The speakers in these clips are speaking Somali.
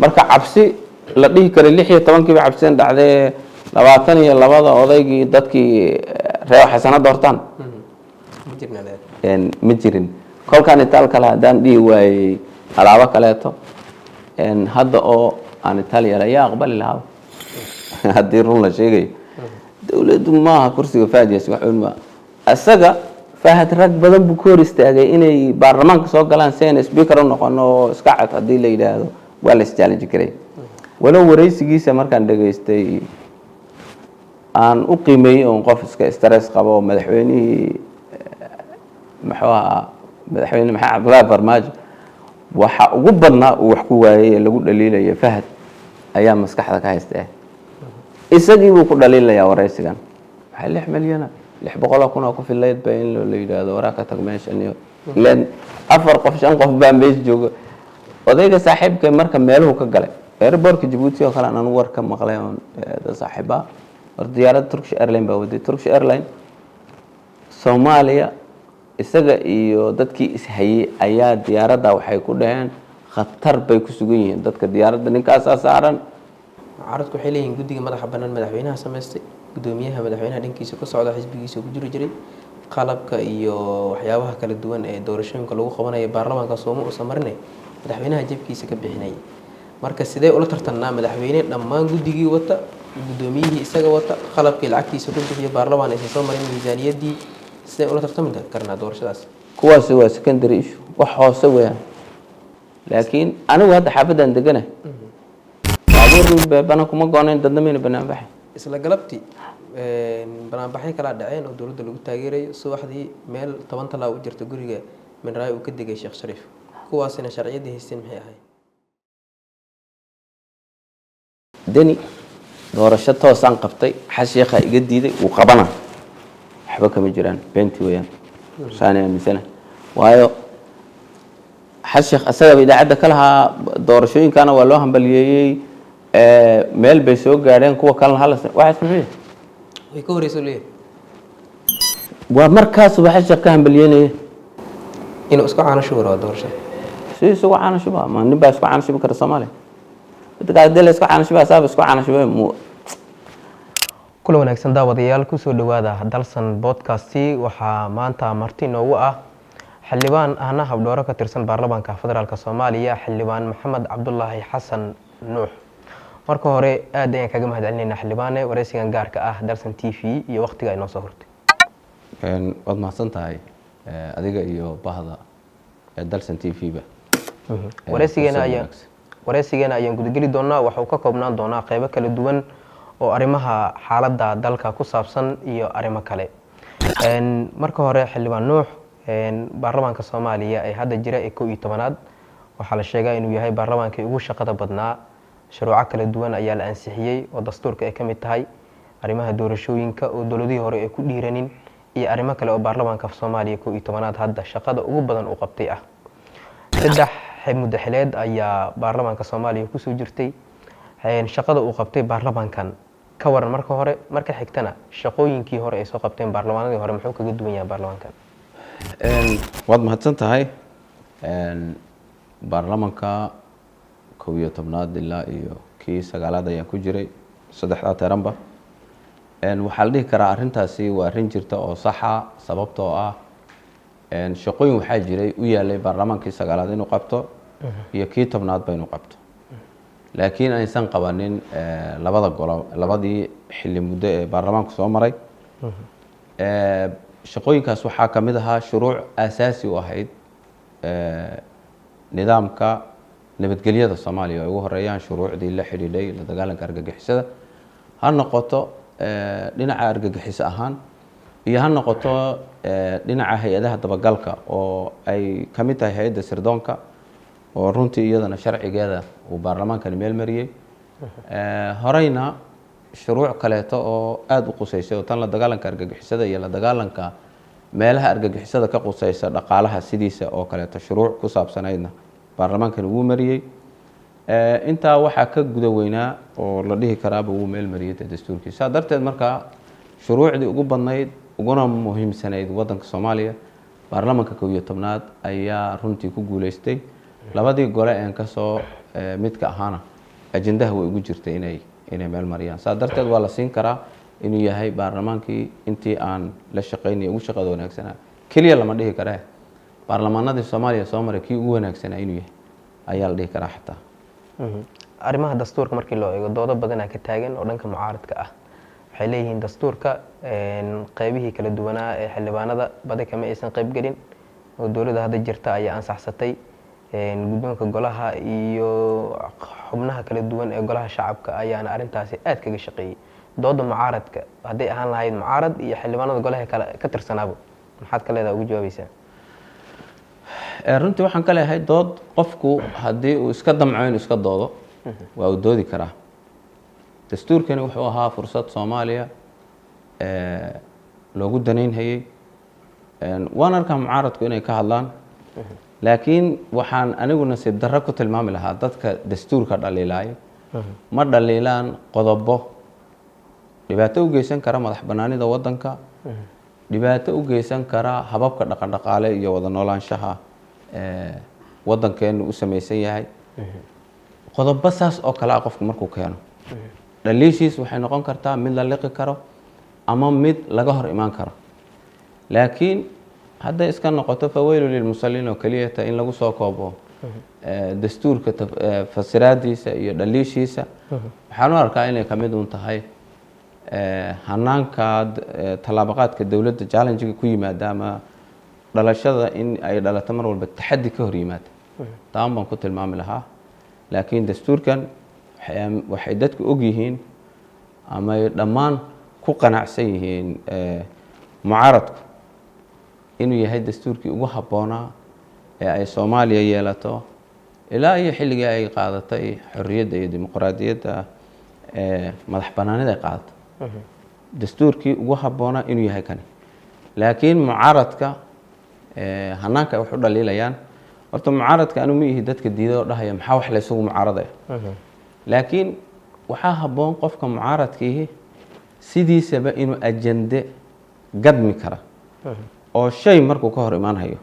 marka cabsi la dhihi karay 16 kiiba cabseen dhacday 22 odaygii dadkii reer xasanada hortaan ma jirin kolkaan itaal kale hadaan dhihi waayay alaabo kaleeto hadda oo aan Itaaliya ayaa aqbali lahaa haddii run la sheegay dawladdu maaha kursiga faadiyas waxaan ma asaga fahad rag badan buu ku hor istaagay inay baarlamaanka soo galaan seen speaker u noqono iska cad hadii la yiraahdo waa la challenge karay walow wareysigiisa markaan dhageystay aan u qiimeeyay oo qof iska stress qabo madaxweynihii madaxweyne maxamed Cabdullaahi Farmaajo waxa ugu badnaa uu wax ku waayay lagu dhaliilay fahad ayaa maskaxda ka haystay isagii uu ku dhaliilaya wareysigan waxa 6 milyan 600,000 ku filayd baa in la yiraahdo waraaka tag meesha leen 4 qof 5 qof baa meesha jooga odayga saaxiibka marka meeluhu ka galay airportka Djibouti oo kale aan war ka maqlay oo saaxiiba diyaaradda Turkish Airlines baa waday Turkish Airlines Soomaaliya isaga iyo dadkii ishayay ayaa diyaaradda waxay ku dhaheen khatar bay ku sugan yihiin dadka diyaaradda ninkaas saaran عرضku waxay leeyihiin guddiga madaxa banaan madaxweynaha sameystay gudoomiyaha madaxweynaha dhankiisa ka socda xisbigiisa ku jiri jiray qalabka iyo waxyaabaha kala duwan ee doorashooyinka lagu qabanayo baarlamaanka Soomaaliya oo samarinay madaxweynaha jabkiisa ka bixinay marka sidee ula tartanaa madaxweyne dhammaan guddigii wata gudoomiyihii isaga wata qalabkii lacagtiisa ku bixiyo baarlamaan ay soo marin miisaaniyadii sidee ula tartami karnaa doorashadaas kuwaas waa secondary issue wax hoose weeyaan laakiin anigu hadda xaafadan deganahay bana kuma goonayn dadnamina banaan baxay isla galabtii banaan baxay kala dhaceen oo dawladda lagu taageerayo subaxdii meel 10 talaabo u jirta guriga minraay uu ka digay Sheekh Shariif kuwaasina sharciyadii haysteen maxay ahayd dani doorasho toosan qabtay xashiiqa iga diiday uu qabana waxba kama jiraan beenti weeyaan saanay misana waayo xashiiq asaga idaacada kalaha doorashooyinkana waa loo hambaliyay meel bay soo gaareen kuwa kale hal waxa sameeyay way ka horeyso leeyahay waa markaas waxa shaqo hambaliyay inuu isku caanasho waro doorasho si isku caanasho ma nin baa isku caanasho kara Soomaaliya dadka dal isku caanasho saab isku caanasho mu kula wanaagsan daawadayaal ku soo dhawaada dalsan podcast waxa maanta marti noogu ah xildhibaan ahna habdhooro ka tirsan baarlamaanka federaalka Soomaaliya xildhibaan Maxamed Cabdullaahi Xasan Nuux marka hore aad ayaan kaga mahadcelinaynaa xildhibaane wareysigan gaarka ah dalsan TV iyo waqtiga ay noo soo hortay wad mahadsan tahay adiga iyo bahda dalsan TV ba wareysigeena ayaan gudageli doonaa waxa uu ka koobnaan doonaa qaybo kala duwan oo arimaha xaaladda dalka ku saabsan iyo arimo kale marka hore xildhibaan Nuux baarlamaanka Soomaaliya ay hadda jira ee 11aad waxa la sheegay inuu yahay baarlamaankii ugu shaqada badnaa shuruuc kala duwan ayaa la ansixiyay oo dastuurka ay kamid tahay arimaha doorashooyinka oo dawladii hore ay ku dhiiranin iyo arimo kale oo baarlamaanka Soomaaliya 11aad hadda shaqada ugu badan u qabtay ah saddex muddo xileed ayaa baarlamaanka Soomaaliya ku soo jirtay shaqada uu qabtay baarlamaankan ka waran marka hore marka xigtana shaqooyinkii hore ay soo qabteen baarlamaanadii hore muxuu kaga duwan yahay baarlamaankan wad mahadsan tahay baarlamaanka 11aad ilaa iyo kii 9aad ayaan ku jiray saddexda teeranba waxa la dhihi karaa arintaasi waa arin jirta oo saxa sababtoo ah shaqooyin waxa jiray u yaalay baarlamaankii 9aad inuu qabto iyo kii 10aad ba inuu qabto laakiin aysan qabanin labada golo labadii xilli muddo ee baarlamaanku soo maray shaqooyinkaas waxa kamid ahaa shuruuc asaasi u ahayd nidaamka nabadgelyada Soomaaliya oo ugu horeeyaan shuruucdii la xiriiray la dagaalanka argagixisada ha noqoto dhinaca argagixis ahaan iyo ha noqoto dhinaca hay'adaha dabagalka oo ay kamid tahay hay'adda sirdoonka oo runtii iyadana sharcigeeda uu baarlamaankan meel mariyay horeyna shuruuc kaleeto oo aad u quseysay oo tan la dagaalanka argagixisada iyo la dagaalanka meelaha argagixisada ka quseysa dhaqaalaha sidiisa oo kaleeto shuruuc ku saabsanaydna baarlamaankan uu mariyay inta waxa ka guda weynaa oo la dhihi karaaba uu meel mariyay dastuurkiisa darteed marka shuruucdii ugu badnayd uguna muhiimsanayd wadanka Soomaaliya baarlamaanka 11aad ayaa runtii ku guuleystay labadii gole een kasoo midka ahaana ajendaha way ugu jirtay inay meel mariyaan. saa darteed waa la siin karaa inuu yahay baarlamaankii intii aan la shaqaynay ugu shaqada wanaagsanaa. keliya lama dhihi karee baarlamaanadii Soomaaliya soo maray kii ugu wanaagsanaa inuu yahay ayaa la dhihi karaa xataa. arrimaha dastuurka markii loo eego doodo badanaa ka taagan oo dhanka mucaaradka ah. waxay leeyihiin dastuurka qaybihii kala duwanaa ee xildhibaanada badi kama aysan qayb gelin oo dowladda hadda jirta ayaa ansaxsatay. guddoonka golaha iyo xubnaha kala duwan ee golaha shacabka ayaana arrintaasi aad kaga shaqeeyey. dooda mucaaradka hadday ahaan lahayd mucaarad iyo xildhibaanada golaha kale ka tirsanaaba maxaad ka leedahay ugu jawaabaysaa? runtii waxaan ka leeyahay dood qofku haddii uu iska damco inuu iska doodo waa uu doodi karaa. dastuurkani wuxuu ahaa fursad Soomaaliya loogu danaynhayay. waan arkaa mucaaradku inay ka hadlaan, laakiin waxaan anigu nasiib darro ku tilmaami lahaa dadka dastuurka dhaliilaya ma dhaliilaan qodobo dhibaato u geysan kara madax banaanida wadanka, dhibaato u geysan kara hababka dhaqan-dhaqaale iyo wada noolaanshaha wadankeenu u samaysan yahay. qodobo saas oo kale ah qofku markuu keeno dhaliishiis waxay noqon kartaa mid la liqi karo ama mid laga hor imaan karo. laakiin hadday iska noqoto fawaylu lilmusalliin oo keliyata in lagu soo koobo dastuurka fasiraadiisa iyo dhaliishiisa, waxaan u arkaa inay ka mid un tahay hanaanka tallaabaqaadka dowladda challenge-ga ku yimaada ama dhalashada in ay dhalato mar walba taxaddi ka hor yimaada. taan baan ku tilmaami lahaa. laakiin dastuurkan waxay dadku og yihiin ama ay dhammaan ku qanacsan yihiin mucaaradku inuu yahay dastuurkii ugu habboonaa ee ay Soomaaliya yeelato ilaa iyo xilligii ay qaadatay xorriyadda iyo dimuqraadiyadda madax banaanida ay qaadato. dastuurkii ugu habboonaa inuu yahay kani. laakiin mucaaradka hanaanka ay wax u dhaliilayaan, horta mucaaradka anu ma ihi dadka diiday oo dhahaya maxaa wax la isugu mucaaradaya. laakiin waxaa habboon qofka mucaaradkiihi sidiisaba inuu ajende gadmi kara oo shay markuu ka hor imaan hayo.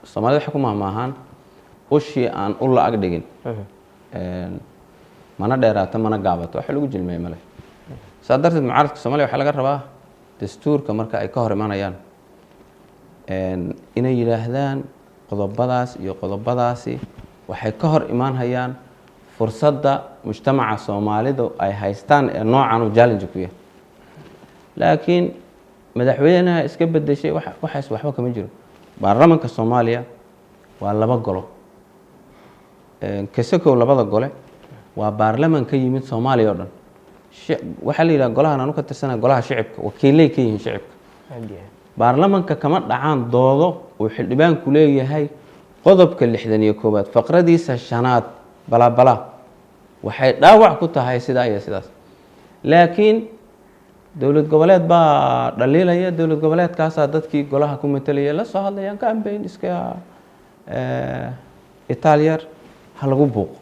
Soomaalida waxay ku mahmaahaan ushii aan u la-ag dhigin mana dheeraato mana gaabato, waxa lagu jilmeeye male. saa darteed mucaaradka Soomaaliya waxaa laga rabaa dastuurka marka ay ka hor imanayaan inay yidhaahdaan qodobadaas iyo qodobadaasi waxay ka hor imaan hayaan fursadda mujtamaca Soomaalidu ay haystaan ee noocan uu challenge ku yahay. laakiin madaxweynaha iska bedeshay waxaas waxba kama jiro. baarlamaanka Soomaaliya waa laba golo. kasakow labada gole waa baarlamaan ka yimid Soomaaliya oo dhan. waxaa la yidhaha golahan aanu ka tirsanahay golaha shicibka, wakiilay ka yihiin shicibka. baarlamaanka kama dhacaan doodo uu xildhibaanku leeyahay qodobka 61 faqradiisa 5 balabala waxay dhaawac ku tahay sidaa iyo sidaas. laakiin dowlad goboleed baa dhaliilaya, dowlad goboleedkaasaa dadkii golaha ku matalaya la soo hadlayaan campaign iska Italian ha lagu buuqo.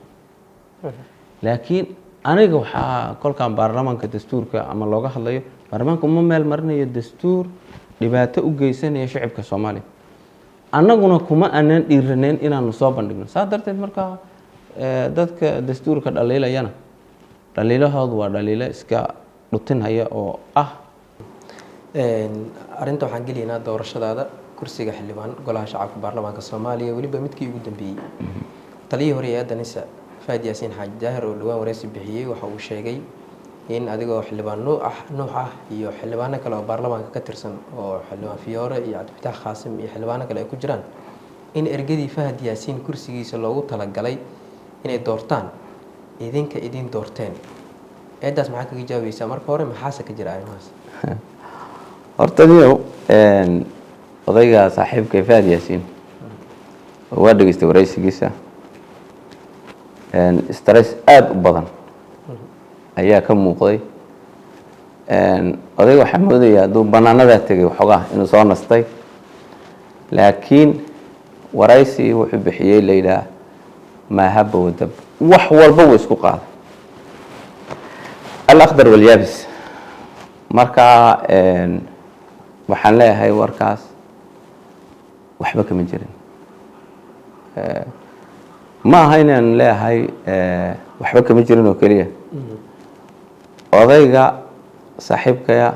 laakiin aniga waxaa kolkaan baarlamaanka dastuurka ama looga hadlayo baarlamaanka uma meel marinayo dastuur dhibaato u geysanaya shacabka Soomaaliya. annaguna kuma aanan dhiiranayn inaanu soo bandhigno. saa darteed markaa dadka dastuurka dhaliilayana dhaliilahoodu waa dhaliilo iska dhutinhaya oo ah. arrinta waxaan gelaynaa doorashadaada kursiga xildhibaan golaha shacabka baarlamaanka Soomaaliya weliba midkii ugu dambeeyey. taliyihii hore ee Danisa Faad Yaasiin Xaaji Daahir oo dhawaan wareysi bixiyey waxa uu sheegay in adigoo xildhibaan nuux ah iyo xildhibaano kale oo baarlamaanka ka tirsan oo xildhibaan Fiyoore iyo Cabdifatax Qaasim iyo xildhibaano kale ay ku jiraan in ergadii Faad Yaasiin kursigiisa loogu talagalay inay doortaan idin doorteen. eedaas maxaa kaga jawaabaysaa? marka hore maxaase ka jira arrimahaas? horta niyow odayga saaxiibka Faad Yaasiin waa dhageystay wareysigiisa. stress aad u badan ayaa ka muuqday. odayga waxaa moodaya hadduu banaanadaa tegay waxoogaa inuu soo nastay, laakiin waraysi wuxuu bixiyey la yidhaah maahaba wadab wax walba wuu isku qaaday alakhdar walyaabis. marka waxaan leeyahay warkaas waxba kama jirin. ma aha inaan leeyahay waxba kama jirin oo keliya odayga saaxiibkaya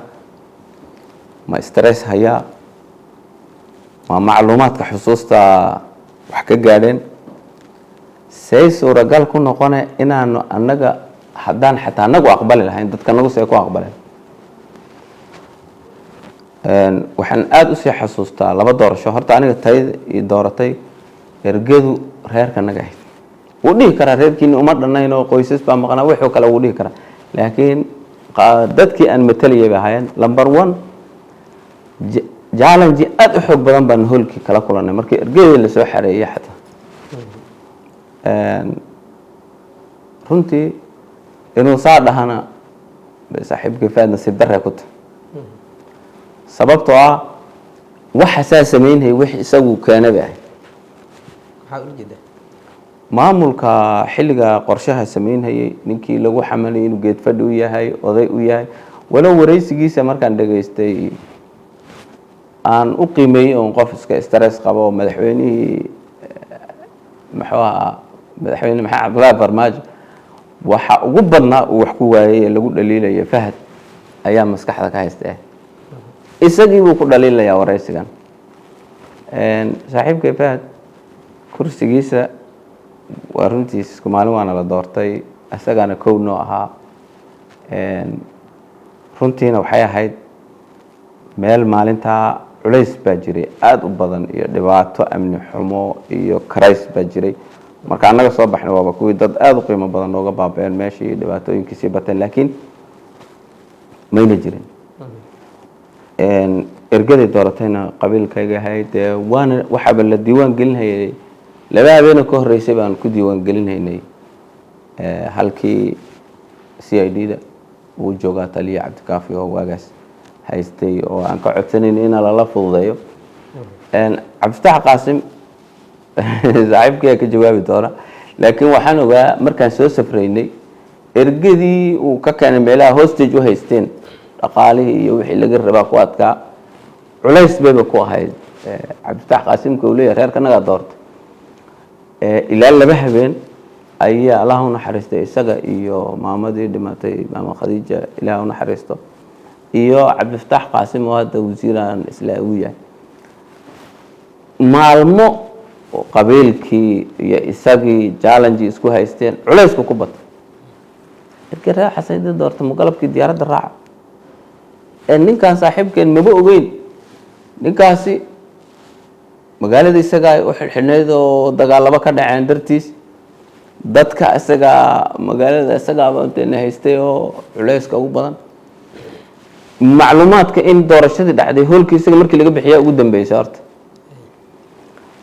ma stress hayaa ma macluumaadka xusuusta wax ka gaadheen say suuragal ku noqone inaanu annaga haddaan xataa anagu aqbali lahayn dadka nagu see ku aqbaleen waxaan aada usii xasuustaa 2 doorasho horta aniga tayada ii dooratay ergedu reerka naga ahayd wuu dhihi karaa reerkiina uma dhannayn oo qoysas baa maqnaa wixii kale wuu dhihi karaa laakiin dadkii aan matalayay bay ahaayeen number 1 challenge aad u xoog badan baan holkii kala kulanay markii ergedii la soo xareeyay xataa runtii inuu saa dhahana saaxiibkii faad nasiib darre ku tahay sababtoo ah waxa saa sameynayay wix isagu keenay bay ahayd maxaa u jeedaa maamulka xilliga qorshaha sameynayay ninkii lagu xamanayay inuu geed fadhi u yahay oday u yahay walow wareysigiisa markaan dhageystay aan u qiimeeyay oo qof iska stress qabo madaxweynihii maxuu ahaa madaxweyne maxamed cabdullaahi farmaajo waxa ugu badnaa uu wax ku waayay lagu dhaliilaya Fahad ayaa maskaxda ka haystay isagii buu ku dhaliilayaa wareysigan saaxiibkay Fahad kursigiisa waa runtiis isku maalin waana la doortay asagana kow noo ahaa runtiina waxay ahayd meel maalintaa culays baa jiray aada u badan iyo dhibaato amni xumo iyo karays baa jiray marka annaga soo baxnay waaba kuwii dad aada u qiimo badan nooga baabeen meeshii dhibaatooyinkiisii bateen laakiin mayna jirin ergadii dooratayna qabiilkayga ahayd waana waxaaba la diiwaan gelinayay 2 habeen ka horeysay baan ku diiwaan gelinaynay halkii CID-da uu joogaa taliya Cabdikaafi oo waagaas haystay oo aan ka codsanayn in la fududeeyo Cabdifatax Qaasim saaxiibkay ka jawaabi doona laakiin waxaan ogaa markaan soo safraynay ergadii uu ka keenay meelaha hostage u haysteen dhaqaalihii iyo wixii laga rabaa ku adkaa culays bay ku ahayd Cabdifatax Qaasim oo leeyahay reerka naga doortay ilaa 2 habeen ayaa Allah u naxariistay isaga iyo maamadii dhimatay maama Khadiija ilaahay u naxariisto iyo Cabdifatax Qaasim oo hadda wasiiraan islaawiya maalmo qabiilkii iyo isagii challenge isku haysteen culaysku ku batay ergaa xasaydii doortay mugalabkii diyaaradda raaca ninkan saaxiibkeen maba ogeyn ninkaasi magaalada isaga ay u xilxilneed oo dagaalaba ka dhaceen dartiis dadka isaga magaalada isaga inta haystay oo culayska ugu badan macluumaadka in doorashadii dhacday holkii isaga markii laga bixiyaa ugu dambeysay horta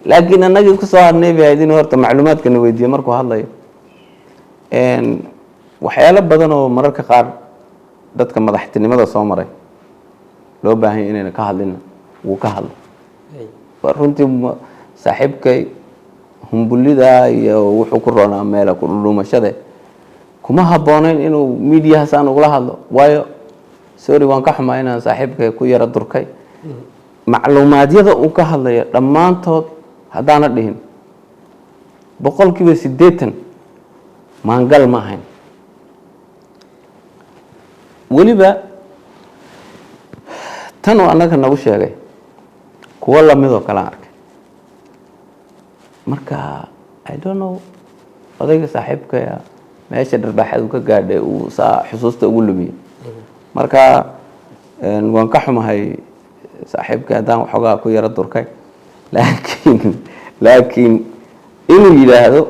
laakiin anagii ku soo hadnay baadin horta macluumaadkana weydiiyay markuu hadlayo waxyaalo badan oo mararka qaar dadka madaxtinimada soo maray loo baahan yahay inayna ka hadlin wuu ka hadlo runtii saaxiibkay humbulida iyo wuxuu ku roonaa meel ku dhumashada kuma habboonayn inuu media saan uga hadlo waayo sorry waan ka xumaa inaan saaxiibkay ku yara durkay macluumaadyada uu ka hadlayo dhammaantood haddaana dhihin 80% maangal ma ahayn weliba tan oo annaga nagu sheegay kuwa lamidoo kale arkay marka I don't know odayga saaxiibkaya meesha dharbaaxad uu ka gaadhay uu saa xusuusta ugu lumiyay marka waan ka xumahay saaxiibkay haddaan waxoogaa ku yara durkay laakiin inuu yidhaahdo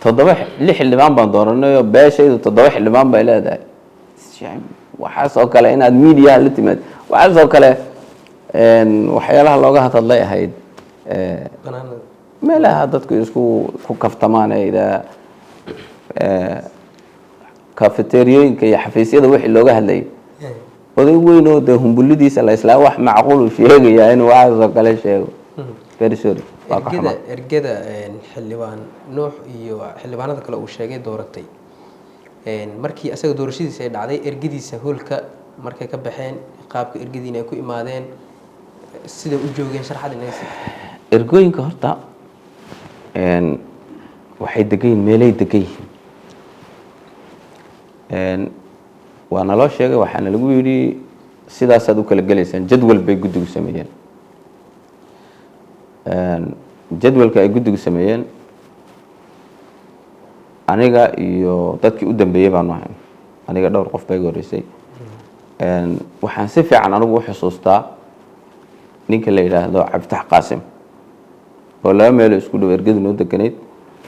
6 xildhibaan baan dooranay oo beeshaydu 7 xildhibaan bay leedahay waxaas oo kale inaad media la timaad waxaas oo kale waxyaalaha looga hadlay ahayd meelaha dadku isku ku kaftamaan ida cafeteriooyinka iyo xafiisyada wixii looga hadlayay oday weyn oo de humbulidiisa la islaa wax macquul u sheegaya inuu waxaas oo kale sheego very sorry ergada xildhibaan Nuux iyo xildhibaanada kale uu sheegay dooratay markii asaga doorashadiisa ay dhacday ergadiisa hoolka markay ka baxeen qaabka ergadiina ay ku imaadeen sida u joogeen sharaxad inaga sii ergooyinka horta waxay degayn meelay degay waa naloo sheegay waxaana lagu yidhi sidaasaad u kala gelaysaan jadwal bay guddigu sameeyeen jadwalka ay guddigu sameeyeen aniga iyo dadkii u dambeeyey baanu ahayn aniga dhowr qof baa iga horreysay waxaan si fiican anigu u xusuustaa ninka la yidhaahdo cabditax qaasim oo laba meelo isku dhow ergadu noo deganayd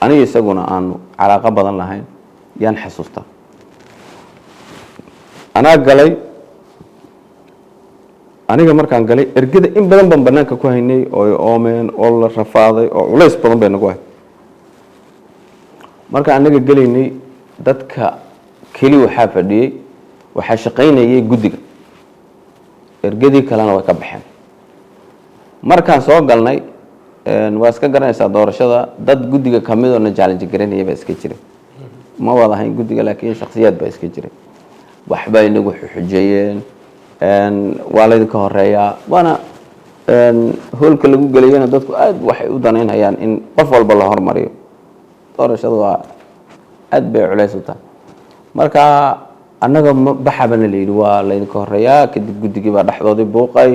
aniga isaguna aanu calaaqo badan lahayn yaan xasuustaa anaa galay aniga markaan galay ergada in badan baan banaanka ku haynay oo oomeen oo la rafaaday oo culays badan bay nagu ahay marka anaga gelaynay dadka keli waxaa fadhiyey waxaa shaqaynayay guddiga ergadii kalena way ka baxeen markaan soo galnay waa iska garanaysaa doorashada dad guddiga kamid oo na challenge garanayay baa iska jiray ma wada ahayn guddiga laakiin shakhsiyaad baa iska jiray waxbaa inagu xujeeyeen waa laydinka horeeyaa waana hoolka lagu gelayana dadku aad waxay u danaynayaan in qof walba la hormariyo doorashada waa aad bay culays u tahay marka annaga baxabana la yidhi waa laydinka horeeyaa kadib guddigii baa dhexdoodii buuqay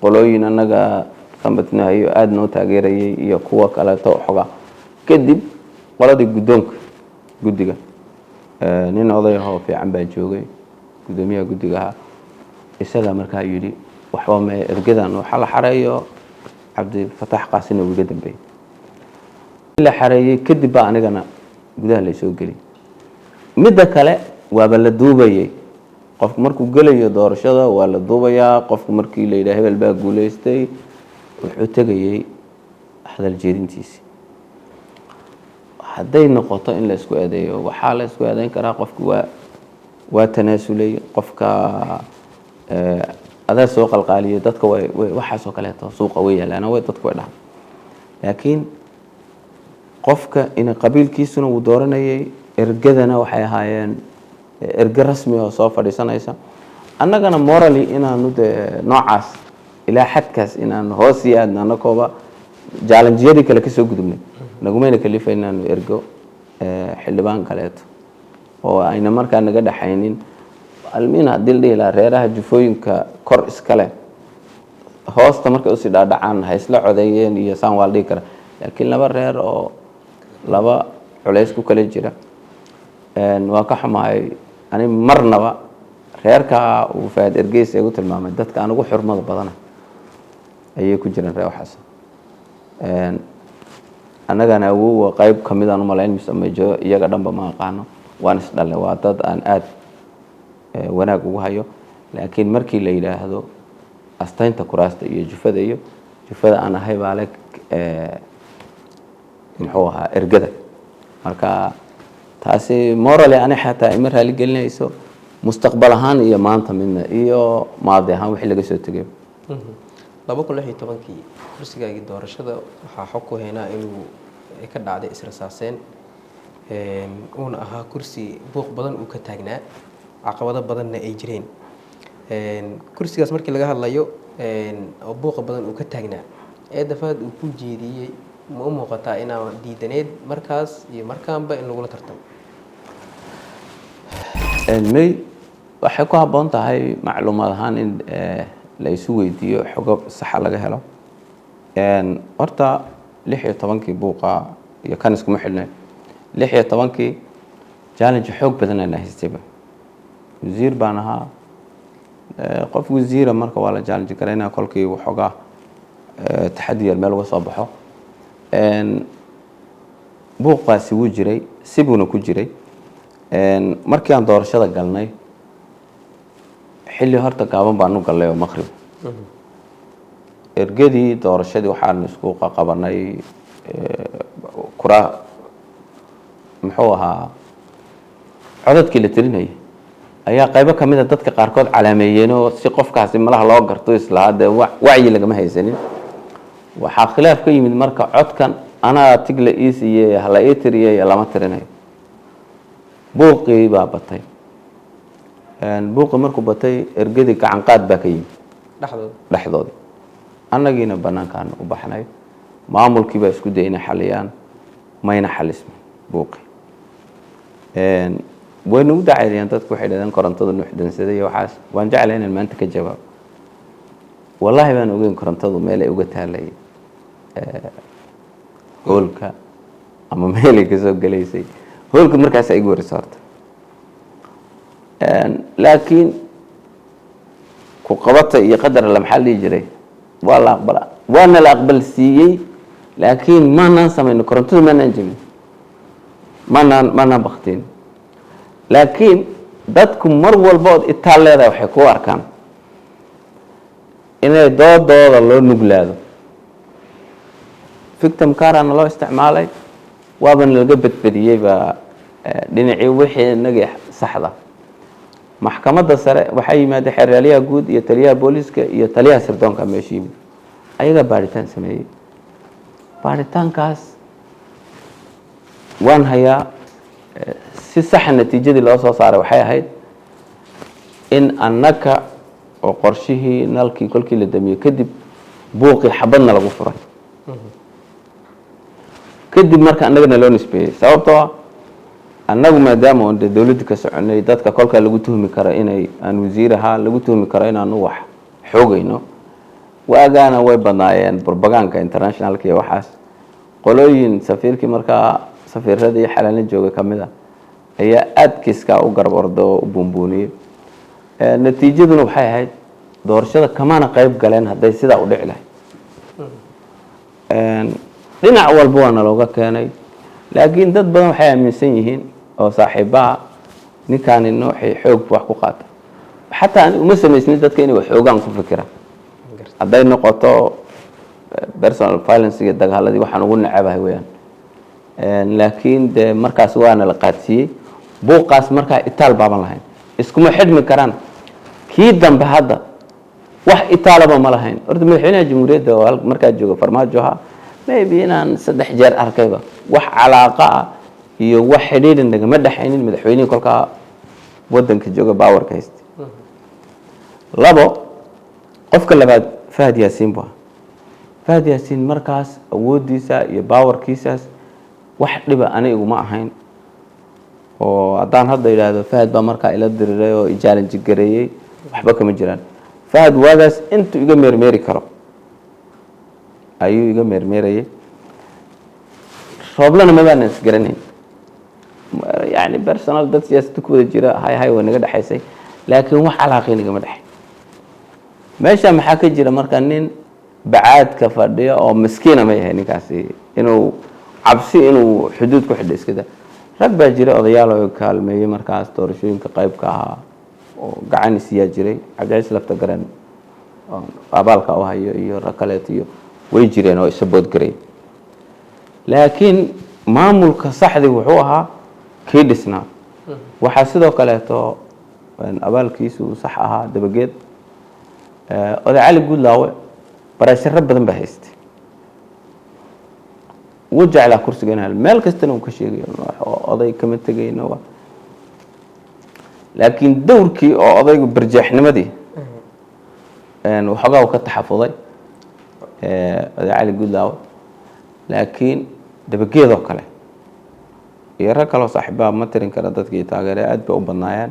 qolooyin annaga kambatnahayo aada noo taageerayay iyo kuwa kaleeto xogaa kadib qoladii guddoonka guddiga nin oday ahoo fiican baa joogay guddoomiyaha guddiga ahaa isagaa markaa yidhi waxba me ergadan waxa la xareeyo cabdifatax qaasina uu iga dambeeyey la xareeyey kadib baa anigana gudaha laysoo geliyay midda kale waaba la duubayay qofku markuu gelayo doorashada waa la duubayaa qofku markii la yidhaha hebel baa guulaystay wuxuu tegayay hadal jeedintiisii hadday noqoto in la isku eedeeyo waxaa la isku eedeyn karaa qofku waa tanaasulay qofka adaa soo qalqaaliyay dadka waxaasoo kaleeto suuqa way yaalaan dadku way dhahan laakiin qofka in qabiilkiisuna uu dooranayay ergadana waxay ahaayeen erge rasmi oo soo fadhiisanaysa annagana morally inaanu de noocaas ilaa xadkaas inaanu hoos iyo aadna anakooba jaalanjiyadii kale kasoo gudubnay nagumayna kalifa inaanu ergo xildhibaan kaleeto oo ayna markaa naga dhaxaynin almiin haddii la dhihi lahaa reeraha jufooyinka kor iskale hoosta markay usii dhaadhacaan ha isla codeeyeen iyo saan waa la dhihi kara laakiin laba reer oo laba culays ku kala jira waa ka xumahay ani marnaba reerkaa uu faad ergeysa igu tilmaamay dadka aan ugu xurmada badana ayay ku jiraan reer waxaas annagana awowa qayb ka mid aan u malayn mise majo iyaga dhanba ma aqaano waan isdhalle waa dad aan aada wanaag ugu hayo laakiin markii la yidhaahdo astaynta kuraasta iyo jufada aan ahay baa le muxuu ahaa ergada marka taasi morally ani xataa ima raali gelinayso mustaqbal ahaan iyo maanta midna iyo maadi ahaan wixii laga soo tegay 2016 kursigaagii doorashada waxaa xog ku haynaa inuu ka dhacday israsaaseen uuna ahaa kursi buuq badan uu ka taagnaa caqabado badanna ay jireen kursigaas markii laga hadlayo oo buuqa badan uu ka taagnaa eedafaad uu ku jeediyey ma u muuqataa inaa diidaneed markaas iyo markaanba in lagula tartamo may waxay ku habboon tahay macluumaad ahaan in la isu weydiiyo xogo saxa laga helo horta 16 buuqa iyo kan iskuma xilnay 16 challenge xoog badan ayna haystayba wasiir baan ahaa qof wasiira marka waa la challenge gareynaa kolkii waxoogaa taxadiyad meel uga soo baxo buuqaasi wuu jiray sibuuna ku jiray markii aan doorashada galnay xilli horta gaaban baan u galnay oo maqrib ergadii doorashadii waxaan isku qabanay muxuu ahaa codadkii la tirinayay ayaa qaybo ka mid a dadka qaarkood calaameeyeenoo si qofkaasi malaha loo garto islaa dee wacyi lagama haysanin waxaa khilaaf ka yimid marka codkan anaa tig la ii siiyey hala ii tiriyey lama tirinayo buuqii baa batay buuqii markuu batay ergadii gacanqaad baa ka yimid dhexdoodii annagiina banaankaan u baxnay maamulkii baa isku dayay inay xaliyaan mayna xalismin buuqi wayna u dacaydeen dadku waxay dhahdeen korontada nuuxdansaday iyo waxaas waan jeclahay inaan maanta ka jawaabo wallahi baan ogeyn korontadu meel ay uga taalay hoolka ama meel ay kasoo galaysay hoolka markaas ay igu warisay horta laakiin ku qabata iyo qadar la maxaa dhihi jiray waa la aqbala waana la aqbal siiyey laakiin maanaan samayno korontadu maanaan jebin maanaan baktiin laakiin dadku mar walba ood itaal leedahay waxay ku arkaan inay doodooda loo nuglaado victim carana loo isticmaalay waabana laga badbadiyeyba dhinacii wixii inagii saxda maxkamadda sare waxaa yimaada xeeryaalaha guud iyo taliyaha booliska iyo taliyaha sirdoonka meesha yimid ayagaa baaritaan sameeyey baaritaankaas waan hayaa si saxa natiijadii loo soo saaray waxay ahayd in annaka oo qorshihii nalkii kolkii la damiyey kadib buuqii xabadna lagu furay kadib marka annagana loo nisbeeyey sababtoo ah annagu maadaama oon dee dowladda ka soconay dadka kolkaa lagu tuhmi karo inay aan wasiir ahaa lagu tuhmi karo inaanu wax xoogayno waagaana way badnaayeen propaganda internationalka iyo waxaas qolooyin safiirkii markaa safiirada iyo xalaalna jooga ka mid ah ayaa aad kiiskaa u garab orda oo u buunbuuniyey natiijaduna waxay ahayd doorashada kamana qayb galeen hadday sidaa u dhici lahayd dhinac walba waana looga keenay laakiin dad badan waxay aaminsan yihiin oo saaxiibaha ninkaani noocii xoog wax ku qaata xataa uma samaysnin dadka inay wax xoogaan ku fikiraan hadday noqoto personal violence iyo dagaaladii waxaan ugu nacabahay weyaan laakiin de markaas waana la qaadsiiyey buuqaas markaa itaal baaban lahayn iskuma xidhmi karaan kii dambe hadda wax itaalaba ma lahayn horta madaxweynaha jamhuuriyadda oo markaa jooga farmaajo ahaa maybe inaan 3 jeer arkayba wax calaaqa ah iyo wax xidhiidh nagama dhaxaynin madaxweynihii kolkaa wadanka jooga baawarka haysta labo qofka labaad Fahad Yaasiin baa Fahad Yaasiin markaas awoodiisa iyo baawarkiisaas wax dhiba anigu ma ahayn oo hadaan hadda yiraahdo Fahad baa markaa ila diriray oo challenge gareeyay waxba kama jiraan Fahad waadaas intuu iga meermeeri karo ayuu iga meermeerayay rooblana ma baan isgaranayn yani personal dad siyaasad ku wada jira hay wanaga dhaxaysay laakiin wax alaaqeen igama dhaxay meesha maxaa ka jira marka nin bacaad ka fadhiyo oo miskiina ma yahay ninkaasi inuu cabsi inuu xuduud ku xidhay iskada rag baa jira odayaal oo kaalmeeyay markaas doorashooyinka qayb ka ahaa oo gacan isiyaa jiray Cabdicaziz lafta garan abaalka oo hayo iyo rakaleet iyo way jireen oo isabood garay laakiin maamulka saxdi wuxuu ahaa kii dhisnaa waxa sidoo kale to abaalkiisu sax ahaa dabageed oday cali guudlaawe barasharo badan baa haystay wuu jeclaa kursiga inaan meel kastana uu ka sheegayo oday kama tagayno laakiin dowrkii oo odaygu barjeexnimadii waxoogaa uu ka taxafuday oday cali guudlaawe laakiin dabageedoo kale iyo rag kaloo saaxiibaa ma tirin kara dadkii taageeraya aad bay u badnaayeen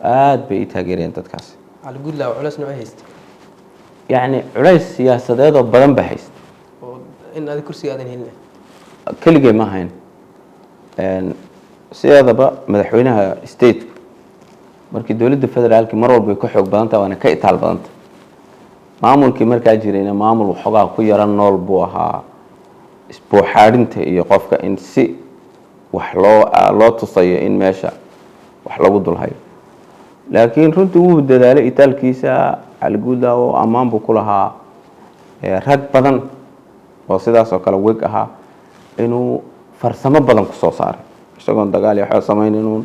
aad bay i taageereen dadkaas cali guudlaawe culays nooc haystay يعني علايس سياسات بدن بحيث إن هذا كرسي هذا هنا كل جي ما هين سياسة بقى مدحوينها ستيت مركي الدولة الفدرالية كمرة بيكحوا بدنتا وأنا كيت على بدنتا معمول كمركا جرينا معمول وحقا كيران نول بوها اسبوع حارنت يقفك إن سي وحلو لا تصير إن ماشى وحلو بدل هاي لكن runtii uu dadaalay itaalkiisa alguuda oo amaan buu ku lahaa rag badan oo sidaas oo kale weeg ahaa inuu farsamo badan ku soo saaray isagoo dagaal iyo wax sameeyay inuu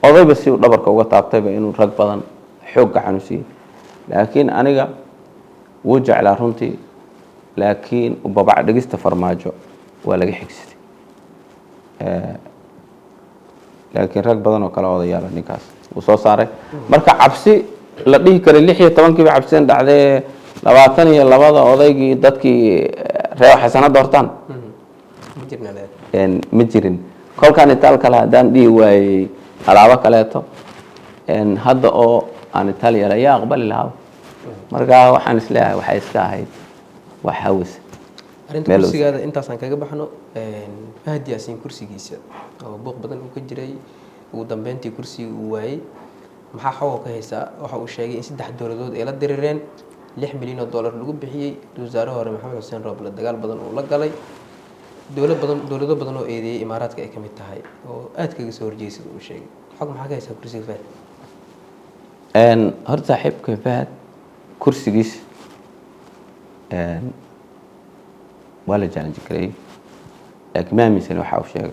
odayba si dhabarka uga taabtayba inuu rag badan xoog gacan u siiyay laakiin aniga wuu jeclaa runtii laakiin babac dhigista farmaajo waa laga xigsaday laakiin rag badan oo kale odayaal ninkaas soo saaray marka cabsi la dhihi karo 16 cabsiin dhacday 22 odaygii dadkii reeyo xasanada hortaan ma jirin kolkaan itaal kale haddaan dhihi waayey alaabo kaleeto hadda oo aan itaal yara ayaa aqbali lahaa marka waxaan isleeyahay waxay iska ahayd wax hawas arrinta kursigaada intaasaan kaga baxno Fahad Yaasiin kursigiisa oo buuq badan uu ka jiray ugu dambeyntii kursiga uu waayey maxaa xog ka haysaa waxa uu sheegay in 3 dowladood ay la dirireen $6 milyan lagu bixiyay wasaaraha hore Maxamed Xuseen Roble dagaal badan oo la galay dowlado badan oo eedeeyay Imaaraadka ay kamid tahay oo aad kaga soo horjeesay uu sheegay xog maxaa ka haysaa kursiga Fahad horta saaxiibka Fahad kursigiisa waa la challenge gareeyay laakiin ma aaminsan waxa uu sheegay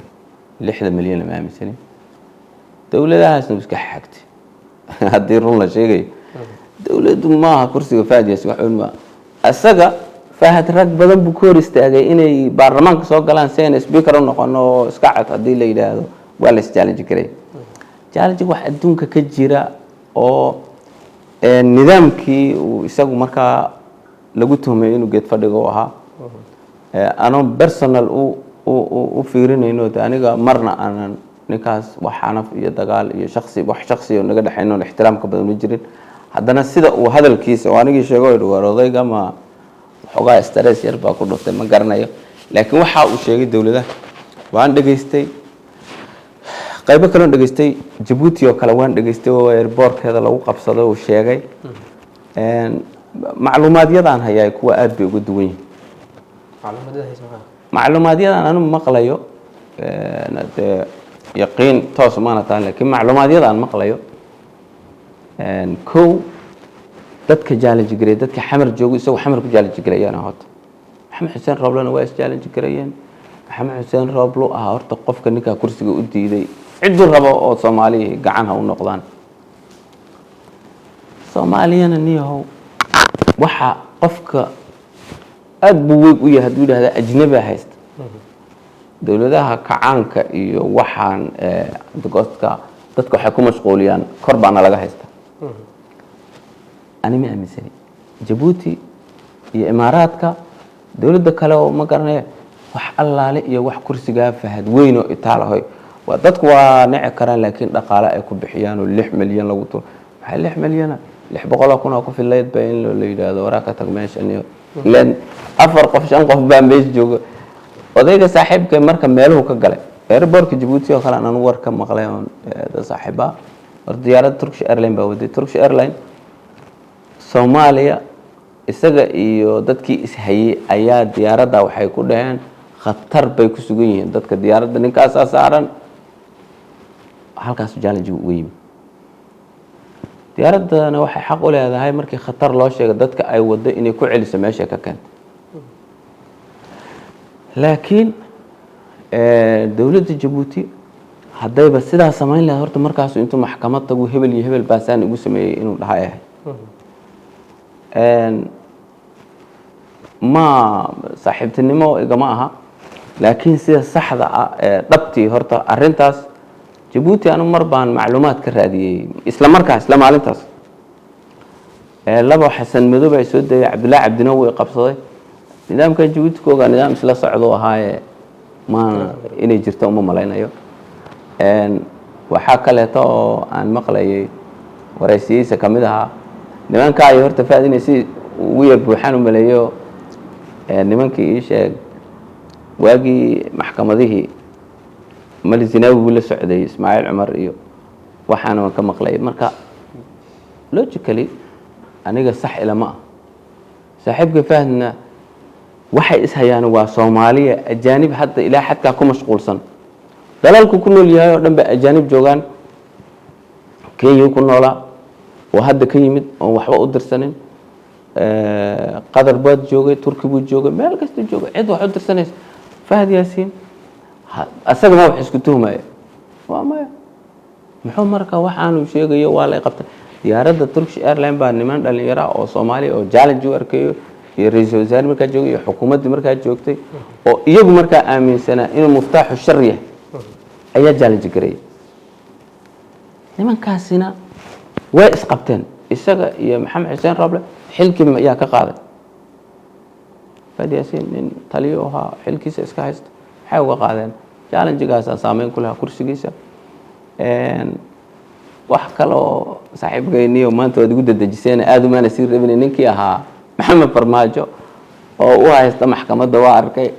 6 milyan ma aaminsan dowladahaasna iska xigtay haddii run la sheegay dowladdu maaha kursiga Fahad Yaasiin waxa uu asaga Fahad rag badan buu ku hor istaagay inay baarlamaanka soo galaan seen speaker u noqono iska cad hadii la yiraahdo waa la challenge gareeyay challenge wax adduunka ka jira oo nidaamkii uu isagu markaa lagu tuhmay inuu geed fadhigo ahaa ano personal u fiirinayno aniga marna aanan ninkaas waxaana iyo dagaal iyo shakhsi oo naga dhaxayno ixtiraamka badan u jirin haddana sida uu hadalkiisa oo anigii sheegay odayga ma xogaa stress yar baa ku dhuftay ma garanayo laakiin waxa uu sheegay dawladda waan dhageystay qaybo kale oo dhageystay Djibouti oo kale waan dhageystay oo airportkeeda lagu qabsaday oo sheegay macluumaadyadan hayay kuwa aad bay ugu duwan yihiin macluumaadyadan anu maqlayo yaqiin toos ma naqaan laakiin macluumaadyadan maqlayo kow dadka challenge gareey dadka xamar joogo isagoo xamar ku challenge gareeyana horta Maxamed Xuseen Roble waa is challenge gareeyeen Maxamed Xuseen Roble horta qofka ninka kursiga u diiday ciduu rabo oo Soomaali gacan ha u noqdaan Soomaaliyana niyahow waxa qofka aad buu weeg u yahay haduu yiraahdo ajnabi haysta dawladaha kacaanka iyo waxaan dadka waxay ku mashquuliyaan kor baana laga haysta ani ma aaminsani Djibouti iyo Imaaraadka dawladda kale oo ma garanay wax allaale iyo wax kursiga Fahad weyn oo itaalahay waa dadku waa nici karaan laakiin dhaqaale ay ku bixiyaan oo 6 milyan lagu tuuro waxa 6 milyan 600 kun oo ku filayd baa in la yiraahdo waraaka tag meesha leen 4 qof 5 qof baa meesha jooga odayga saaxiibka marka meeluhu ka galay airportka Djibouti oo kale aan war ka maqlay oo saaxiiba diyaaradda Turkish Airlines baa waday Turkish Airlines Soomaaliya isaga iyo dadkii ishayay ayaa diyaaradda waxay ku dhaheen khatar bay ku sugan yihiin dadka diyaaradda ninkaas saaran halkaas challenge ugu yimid diyaaradana waxay xaq u leedahay markii khatar loo sheego dadka ay wado inay ku celiso meesha ka keento laakiin dawladda Djibouti hadayba sidaa sameyn lahayd horta markaas intuu maxkamad tagu hebel iyo hebel baasaan ugu sameeyay inuu dhahay ma saaxiibtinimo igama aha laakiin sida saxda ah dhabtii horta arintaas Djibouti anu mar baan macluumaad ka raadiyay isla markaas isla maalintaas laba Xasan Madow ay soo dayay Cabdullaahi Cabdinawi qabsaday nidaamka Djibouti kooga nidaam isla socdo ahaaye ma inay jirto uma malaynayo waxa kale oo aan maqlayay waraysiisa kamid aha nimanka ay horta faadinay si ugu yar buuxan u maleeyo nimankii ii sheeg waagi maxkamadihii Malizinawi la socday Ismaaciil Umar iyo waxaan ka maqlay marka logically aniga sax ila ma saaxiibka Fahadna waxay is hayaan waa Soomaaliya ajaanib hadda ilaa xadka ku mashquulsan dalalku ku nool yahay oo dhanba ajaanib joogan Kenya ku noolaa oo hadda ka yimid oo waxba u dirsanin Qatar baad joogay Turki buu joogay meel kasta joogay cid wax u dirsanaysa Fahad Yaasiin asaga ma wax isku tuhmay waa ma muxuu marka waxaan uu sheegayo waa la qabtay diyaaradda Turkish Airlines baa niman dhalinyaro oo Soomaali oo challenge u arkayo iyo ra'iisul wasaare markaa joogay xukuumadda markaa joogtay oo iyagu markaa aaminsanaa inuu muftaaxu shar yahay ayaa challenge gareeyay nimankaasina way isqabteen isaga iyo Maxamed Xuseen Roble xilkii ayaa ka qaaday Fahad Yaasiin nin taliyo ahaa xilkiisa iska haysta waxay uga qaadeen challenge-gaas saameyn ku lahaa kursigiisa. wax kale oo saaxiibkayniyo maanta waad igu dadajiseen aad uma sii rabin ninkii ahaa Maxamed Farmaajo oo u haysta maxkamadda waa arkay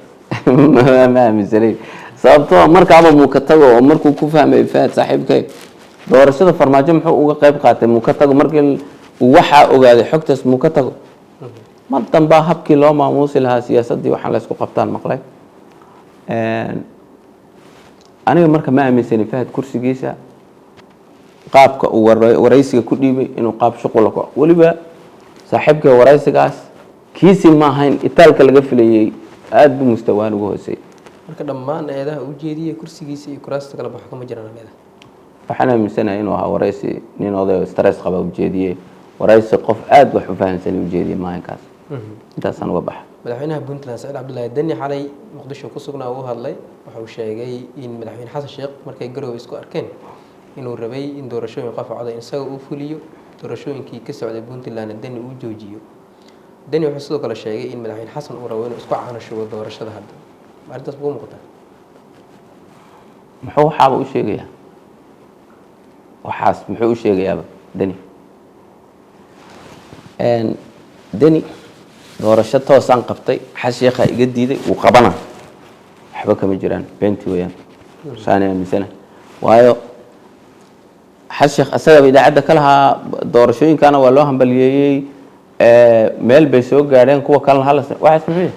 ma aaminsanay sababtoo markaaba muu ka tago oo markuu ku fahmay faad saaxiibkay doorashada Farmaajo muxuu uga qayb qaatay muu ka tago markii waxa ogaaday xogtaas muu ka tago mar damba habkii loo maamuusi lahaa siyaasadii waxaan la isku qabtaan maqlay aniga marka ma aaminsanay faad kursigiisa qaabka uu waraysiga ku dhiibay inuu qaab shaqo lako waliba saaxiibka waraysigaas kiisi ma ahayn itaalka laga filayay aad buu mustawaan ugu hoosay marka dhammaan eedaha u jeediyay kursigiisa iyo kuraasta kala bax kama jiraan meelaha waxaan aaminsanahay inuu ahaa waraysi nin oday stress qaba u jeediyay waraysi qof aad wax u fahansan u jeediyay maalinkaas intaas aan uga baxay madaxweynaha Puntland Saciid Cabdullaahi Dani xalay Muqdisho ku sugnaa uu hadlay waxa uu sheegay in madaxweyne Xasan Sheekh markay Garowe isku arkeen inuu rabay in doorashooyin qof cod isaga uu fuliyo doorashooyinkii ka socday Puntland Dani uu joojiyo Dani wuxuu sidoo kale sheegay in madaxweyne Xasan uu rabo inuu isku caanasho doorashada hadda maalintaas buu muuqata muxuu waxaaba u sheegayaa waxaas muxuu u sheegayaa Dani Dani doorasho toosan qabtay xasheekha iga diiday uu qabana waxba kama jiraan beenti weeyaan saanay amisana waayo xasheekh asaga idaacada kalaha doorashooyinkana waa loo hambaliyay meel bay soo gaareen kuwa kale hal waxa sameeyay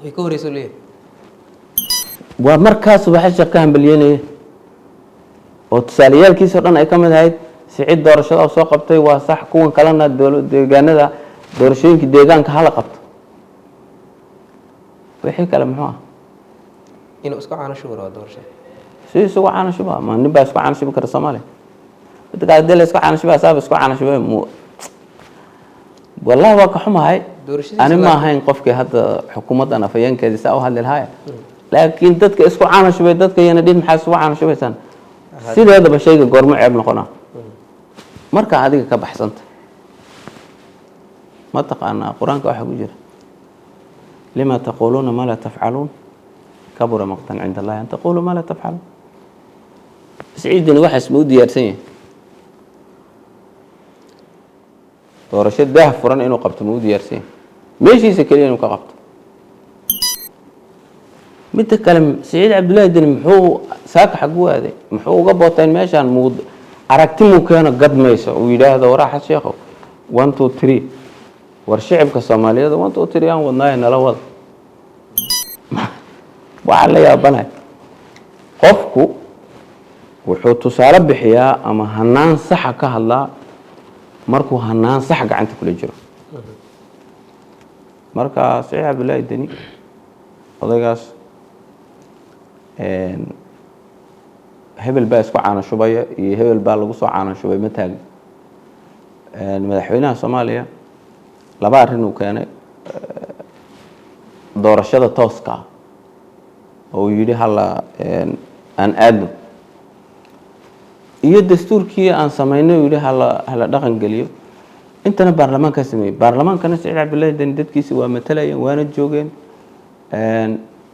way ka horeyso leeyahay waa markaas waxa xasheekh ka hambaliyay oo tusaaliyaalkiisa dhan ay kamid ahayd Saciid doorashada soo qabtay waa sax kuwan kalena deegaanada doorashooyinka deegaanka hala qabto wixii kale muxuu ah inuu isku caanasho waro doorashada si isku caanasho ma nin baa isku caanasho kara Soomaaliya dadka hadii la isku caanasho saab isku caanasho mu wallahi waa ka xumahay ani ma ahayn qofkii hadda xukuumadda afayeenkeedii saa u hadli lahaa laakiin dadka isku caanasho dadka yana dhib maxaa isku caanasho baysan sideedaba shayga goormo ceeb noqona marka adiga ka baxsanta ما تقعنا القرآن كواحد يجري لما تقولون ما لا تفعلون كبر مقتا عند الله أن تقولوا ما لا تفعلون سعيد بن واحد اسمه ديارسين ورشد ده فرن إنه قبط مو ديارسين ماشي سكرين إنه قبط متى كلام سعيد عبد الله الدين محو ساك حقوه هذا محو قبطين ماشي عن مود عرقتمو كان قد ميسا ويلا هذا وراح الشيخ 1 2 3 warshicibka Soomaaliyeed waan u tiriyaan wadnaay nala wad waxa la yaabanahay qofku wuxuu tusaale bixiyaa ama hanaan sax ka hadlaa markuu hanaan sax gacanta kula jiro marka Saciid Cabdullaahi Dani odaygaas hebel baa isku caanashubaya iyo hebel baa lagu soo caanashubay ma taagin madaxweynaha Soomaaliya laba arrin uu keenay doorashada tooska oo yiri hala aan aadno iyo dastuurkii aan sameeyay yiri hala dhaqan galiyo intana baarlamaanka sameeyay baarlamaankana Saciid Cabdullaahi Dani dadkiisa waa matalayeen waana joogeen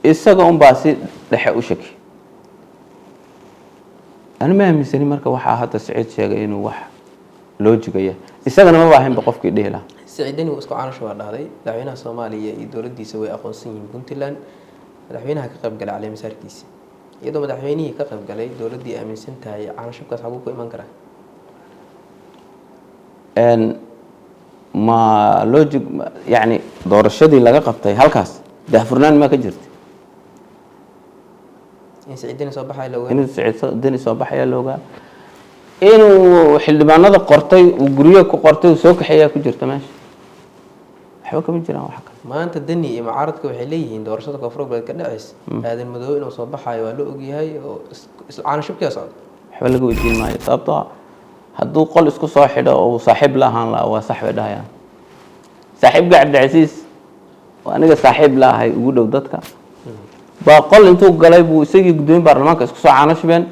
isaga baa si dhexe u shaki ana ma aaminsan marka waxa hadda Saciid sheegay inuu wax loojigaya isagana ma baahan qofkii dheela سعيدني واسكو عانشو هذا مدحوينها Soomaaliya iyo dawladdiisa way aqoonsan yihiin Puntland madaxweynaha ka qayb galay caleema saarkiisa iyadoo madaxweynihii ka qayb galay dawladdii aaminsan tahay caanashubkaas xagu ku iman kara ma logic yani doorashadii laga qabtay halkaas daahfurnaan ma ka jirtay in Saciidani soo baxay looga in Saciidani soo baxay looga inuu xildhibaanada qortay uu guriga ku qortay soo kaxeeyaa ku jirta meesha waxba kama jiraan wax kale maanta Dani iyo mucaaradka waxay leeyihiin doorashada koonfur galbeed ka dhaceys aadan madow inuu soo baxayo waa la og yahay oo caanashubkiisa socdo waxba laga weydiin maayo sababtoo hadduu qol isku soo xidho oo saaxiib la ahaan la waa sax bay dhahayaan saaxiibka Cabdicasiis waa aniga saaxiib la ahay ugu dhow dadka baa qol intuu galay buu isagii gudoomiye baarlamaanka isku soo caanashubeen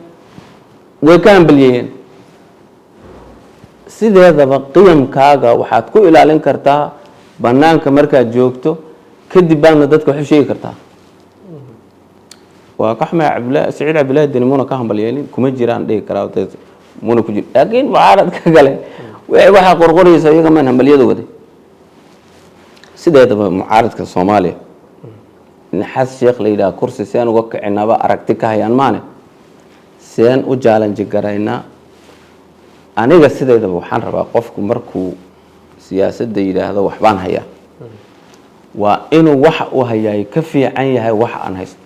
way ka hambaliyeen sideedaba qiyamkaaga waxaad ku ilaalin kartaa banaanka markaad joogto kadib baana dadka wax u sheegi kartaa وكحمة عبلا سعيد عبلا الدنيا مونا كهم بليانين كم جيران ده كراوت مونا كجير لكن معارض كقله واحد قرقري يسوي كمان هم بليادو كده سيدا هذا معارض كالصوماليا نحس شيخ ليدا كرسي سيان وقع عنابا أركتك هيان مانه سيان وجالن جقرينا أنا قصدي هذا بوحان ربا قفكم مركو سياسة ديدا هذا وحبان هيا وإنه وح وهيا يكفي عن هاي وح أنا هست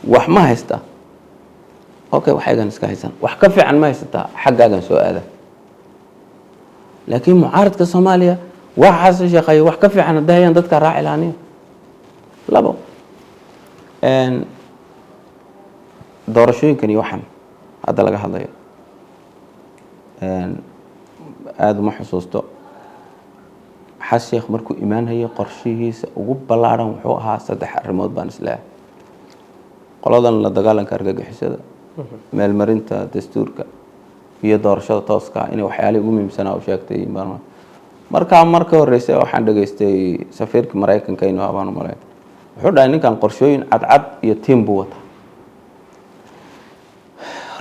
وح ما هستا أوكي وحاجة نسكا هستان وح كفي عن ما هستا حقا كان سؤاله لكن معارض كصوماليا وحاس شيء خي وح كفي عن الدهيان ضدك راعي لاني لا بو إن دورشين كان يوحم هذا لقى هذا إن هذا ما حسوسته حس شيخ مركو إيمان هي قرشيه وجب بلارهم وحوها صدح الرماد بانسلاه قلادن la dagaalanka argagixisada meel marinta dastuurka iyo doorashada tooska ah inay waxyaalo ugu muhiimsanaa u sheegtay marka horeysay waxaan dhageystay safiirka Mareykanka inuu abaan u malay wuxuu dhahay ninkan qorshooyin cad iyo team buu wata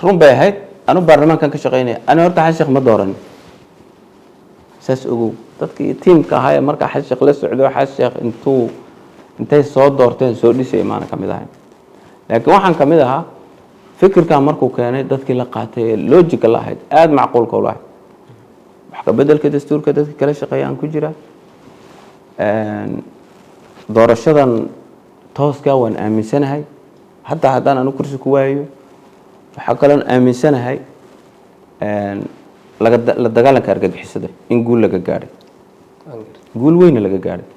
run bay ahayd anu baarlamaankan ka shaqeynay ana horta xal sheekh ma dooran saas ugu dadkii teamka ahaa marka xal sheekh la socdo xal sheekh intay soo doorteen soo dhisay maana kamid ahayn لكن waxaan kamid aha fikirka markuu keenay dadkii la qaatay logic la ahayd aad macquul ka lahayd wax ka bedelka dastuurka dadka kala shaqeeyaan ku jira doorashadan tooska waan aaminsanahay haddaan anu kursi ku waayo waxa kale oo aaminsanahay la dagaalanka argagixisada in guul laga gaaray guul weyn laga gaaray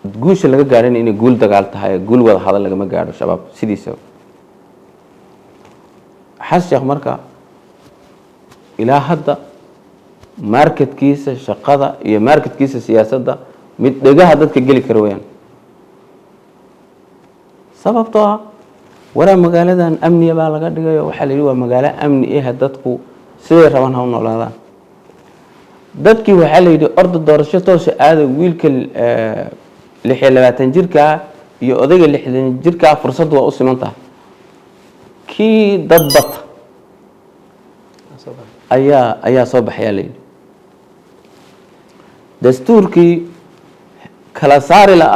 guusha laga gaarin in guul dagaal tahay guul wada hadal laga ma gaaro shabaab sidiisa xas sheekh marka ilaa hadda marketkiisa shaqada iyo marketkiisa siyaasadda mid dhagaha dadka gali kara weeyaan sababtoo ah wara magaaladan amniga baa laga dhigayo waxa la yiri waa magaalo amni ah dadku sidee rabaan ha u noolaadaan dadkii waxa la yiri ordo doorasho toos aad wiilka 26 jirka iyo odayga 60 jirka fursad waa u simantaa kii dad bat ayaa soo baxaya leeyahay dastuurkii kala saari la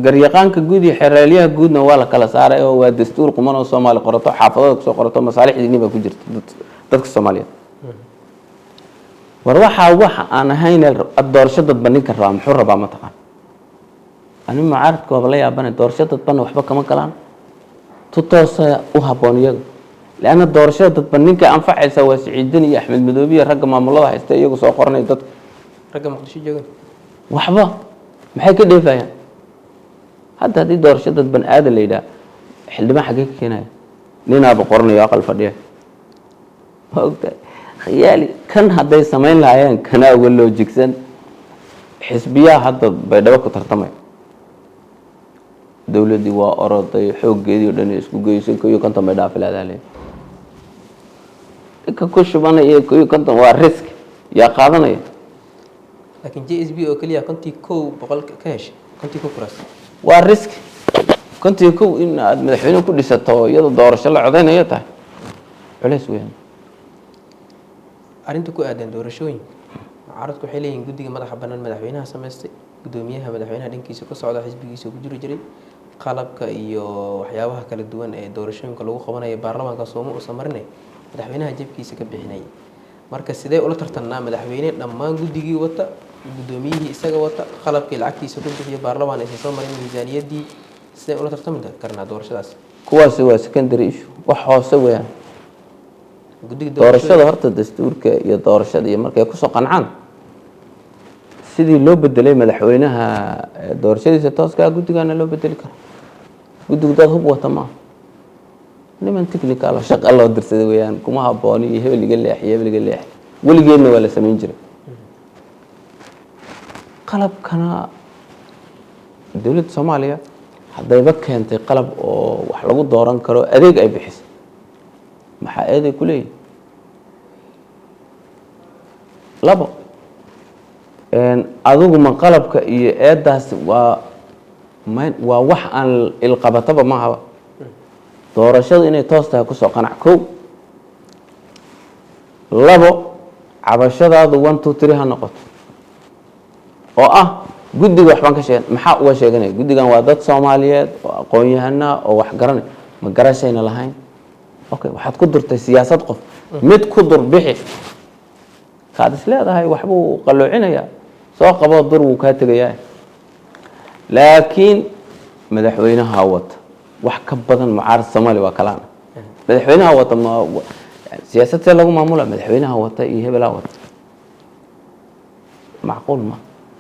garyaqaanka guud iyo xeeraliyaha guudna waa la kala saaray oo waa dastuur quman oo Soomaali qorato xaafadada soo qorato masaalixdiina ba ku jirta dadka Soomaaliyeed war waxa aan ahayn doorasho dad baninka rabaa muxuu rabaa ma taqaan أنا ما عارف قبل يا بني دورشة تبني وحبة كمان كلام تتوصى وهبونية لأن الدورشة تبني كأنفع سوى سعيدني أحمد مدوبي رقم الله يستيقظ وصقرني ضد رقم قديش جاي وحبة محي كده فيها حتى هذه دورشة تبني آد اللي ده حل ما حقيقي هنا نينا بقرني ياقل فديه خيالي كان هذا سمين العيان كان أقول له جيكسن حسبية هذا بيدوك ترتمي دولتي وأراضي حقوق جديدة ودنيا سكوجي سكوي كنت ما دافع لهذا كوش بنا كوي كنت وارسك يا قادنا لكن JSB أكليا كنتي كو بقول كاش كنتي كو كراس وارسك كنت كو إن مدحين كل ستة يلا دور شل عذين يته عليس وين أرنتو كو أدين دور شوين عرضكو حيلين جدي مدح بنا مدحينها سمستي قدوميها مدحينها دينكيسو كصعود حزبيسو كجري جري qalabka iyo waxyaabaha kala duwan ee doorashooyinka lagu qabanayo baarlamaanka Soomaaliya oo samarnay madaxweynaha jabkiisa ka bixinay marka sidee ula tartanaa madaxweyne dhammaan gudigii wata gudoomiyihii isaga wata qalabkii lacagtiisa ku bixiyo baarlamaan ay soo marin miisaaniyadii sidee ula tartami karnaa doorashadaas kuwaas waa secondary issue wax hoose weeyaan gudiga doorashada horta dastuurka iyo doorashada iyo markay ku soo qancaan sidii loo bedelay madaxweynaha doorashadiisa tooska gudigana loo bedeli karo gudigu dad hub wata ma niman technical shaqo loo dirsaday weeyaan kuma habooni iyo hebeliga leex waligeedna waa la sameyn jiray qalabkana dawladda Soomaaliya hadayba keentay qalab oo wax lagu dooran karo adeeg ay bixisay maxaa adeeg ku leeyahay labo adigu ma qalabka iyo eedaas waa wax aan ilqabataba mahaba doorashadu inay toos tahay kusoo qanac kow labo cabashadaadu 1 2 3 ha noqoto oo ah guddiga waxbaan ka sheegan maxaa uga sheeganaya guddigan waa dad Soomaaliyeed oo aqoon-yahana oo wax garanay ma garashayna lahayn okay waxaad ku durtay siyaasad qof mid ku dur bixi kaad isleedahay waxbuu qaloocinaya soo qabo dur wuu ka tagayaa laakiin madaxweynaha wata wax ka badan mucaarad Soomaali waa kalaan madaxweynaha wata ma siyaasadda lagu maamula madaxweynaha wata iyo hebela wata macquul ma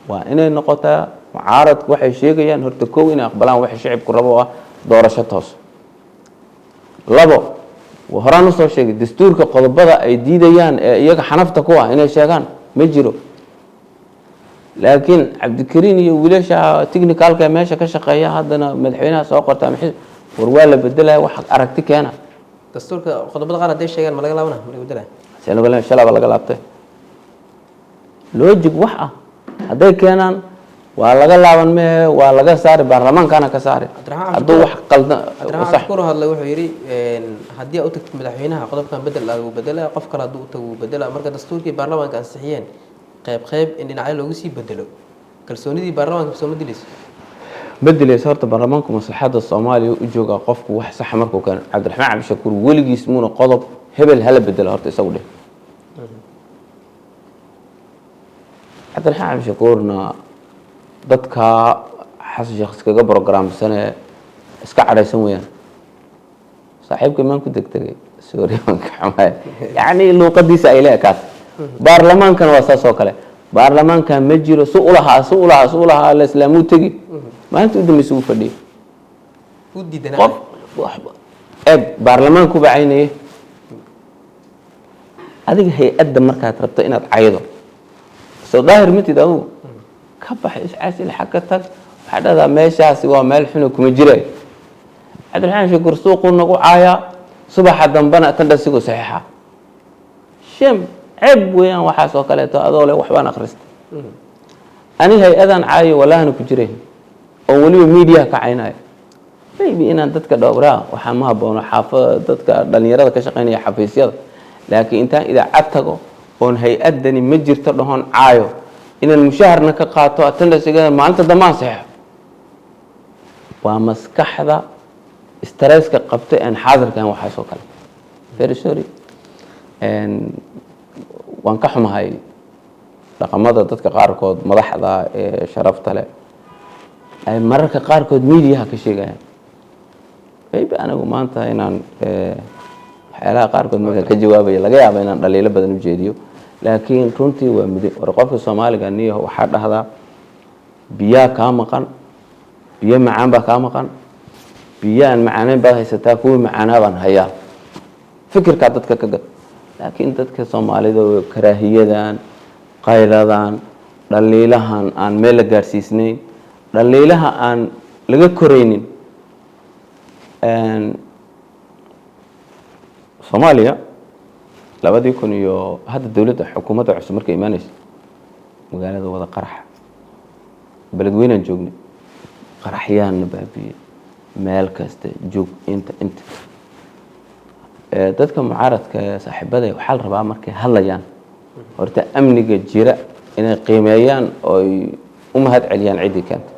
waa inay noqotaa mucaaradku waxay sheegayaan horta koow inay aqbalaan waxa shacabku rabo ah doorasho toos labo horaan soo sheegay dastuurka qodobada ay diidayaan ee iyaga xanafta ku ah inay sheegaan ma jiro laakiin Cabdikariin iyo wiilasha technicalka meesha ka shaqeeya haddana madaxweynaha soo qorta war waa la bedelay wax aragti keena dastuurka qodobada qaar haday sheegaan ma laga laabana ma laga bedelay shalaba shalaba laga laabtay logic wax ah haday keenaan waa laga laaban mee waa laga saari baarlamaankana ka saari haduu wax qaldan sax ku hadlay wuxuu yiri hadii uu tagto madaxweynaha qodobkan bedel lagu bedelay qof kale haduu tago bedela marka dastuurkii baarlamaanka ansixiyeen qayb in dhinacyo loogu sii bedelo kalsoonidii baarlamaanka soo bedelaysa horta baarlamaanku maslaxada Soomaaliya u jooga qofku wax sax markuu kan Cabdiraxmaan Cabdishakuur weligiis muuna qodob hebel hala bedelo horta isagu dheh Cabdiraxmaan Cabdishakuurna dadka xasan shakhs kaga programsane iska cadaysan weeyaan saaxiibka maan ku degdegay Suuriyaanka xamaay yaani luqadiisa ay leeyahay baarlamaankan waa saas oo kale baarlamaanka ma jiro su'ulaha la islaamu tagi maanta u dambeysay uu fadhiyo u diidanaa baarlamaanku bacaynay adiga hay'adda markaad rabto inaad caydo soo daahir mitid adigu ka baxay iscaasil xagga tag waxa dhada meeshaasi waa meel xun kuma jiray Cabdiraxmaan Shakuur suuqu nagu caaya subaxa dambana tan dhasigu saxiixa sham عيب وين waxaas oo kale to adoo leh waxbaan akhristay ani hay'adan caayo walaahna ku jiray oo waliba media ka caynay maybe inaan dadka dhowraa waxa ma haboono xaafada dadka dhalinyarada ka shaqeynaya xafiisyada laakiin intaan idaacad tago oon hay'adani ma jirto dhahoon caayo inaan mushaharna ka qaato attendance maalinta damaan saxiix waa maskaxda stresska qabtay aan xaadirkan waxaas oo kale very sorry waan ka xumahay dhaqamada dadka qaarkood madaxda ee sharafta leh ay mararka qaarkood media ka sheegayaan maybe anagu maanta inaan waxyaalaha qaarkood marka ka jawaabay laga yaabo inaan dhaliilo badan u jeediyo laakiin runtii waa mid qofka Soomaaliga niyo waxa dhahdaa biya ka maqan biya macaan ba ka maqan biyaan macaan ba haysataa kuwa macaan baan hayaa fikirka dadka ka gad laakiin dadka Soomaalida karaahiyadan qayladan dhaliilahan aan meel la gaarsiisnayn dhaliilaha aan laga koreynin Soomaaliya 2000 iyo hadda dawladda xukuumadda cusub markay imaanayso magaalada wada qarax beledweyne joognay qaraxyaan baabiye meel kasta joog inta dadka mucaaradka saaxiibada waxa la rabaa markay hadlayaan horta amniga jira inay qiimeeyaan oo ay u mahad celiyaan cidii keenta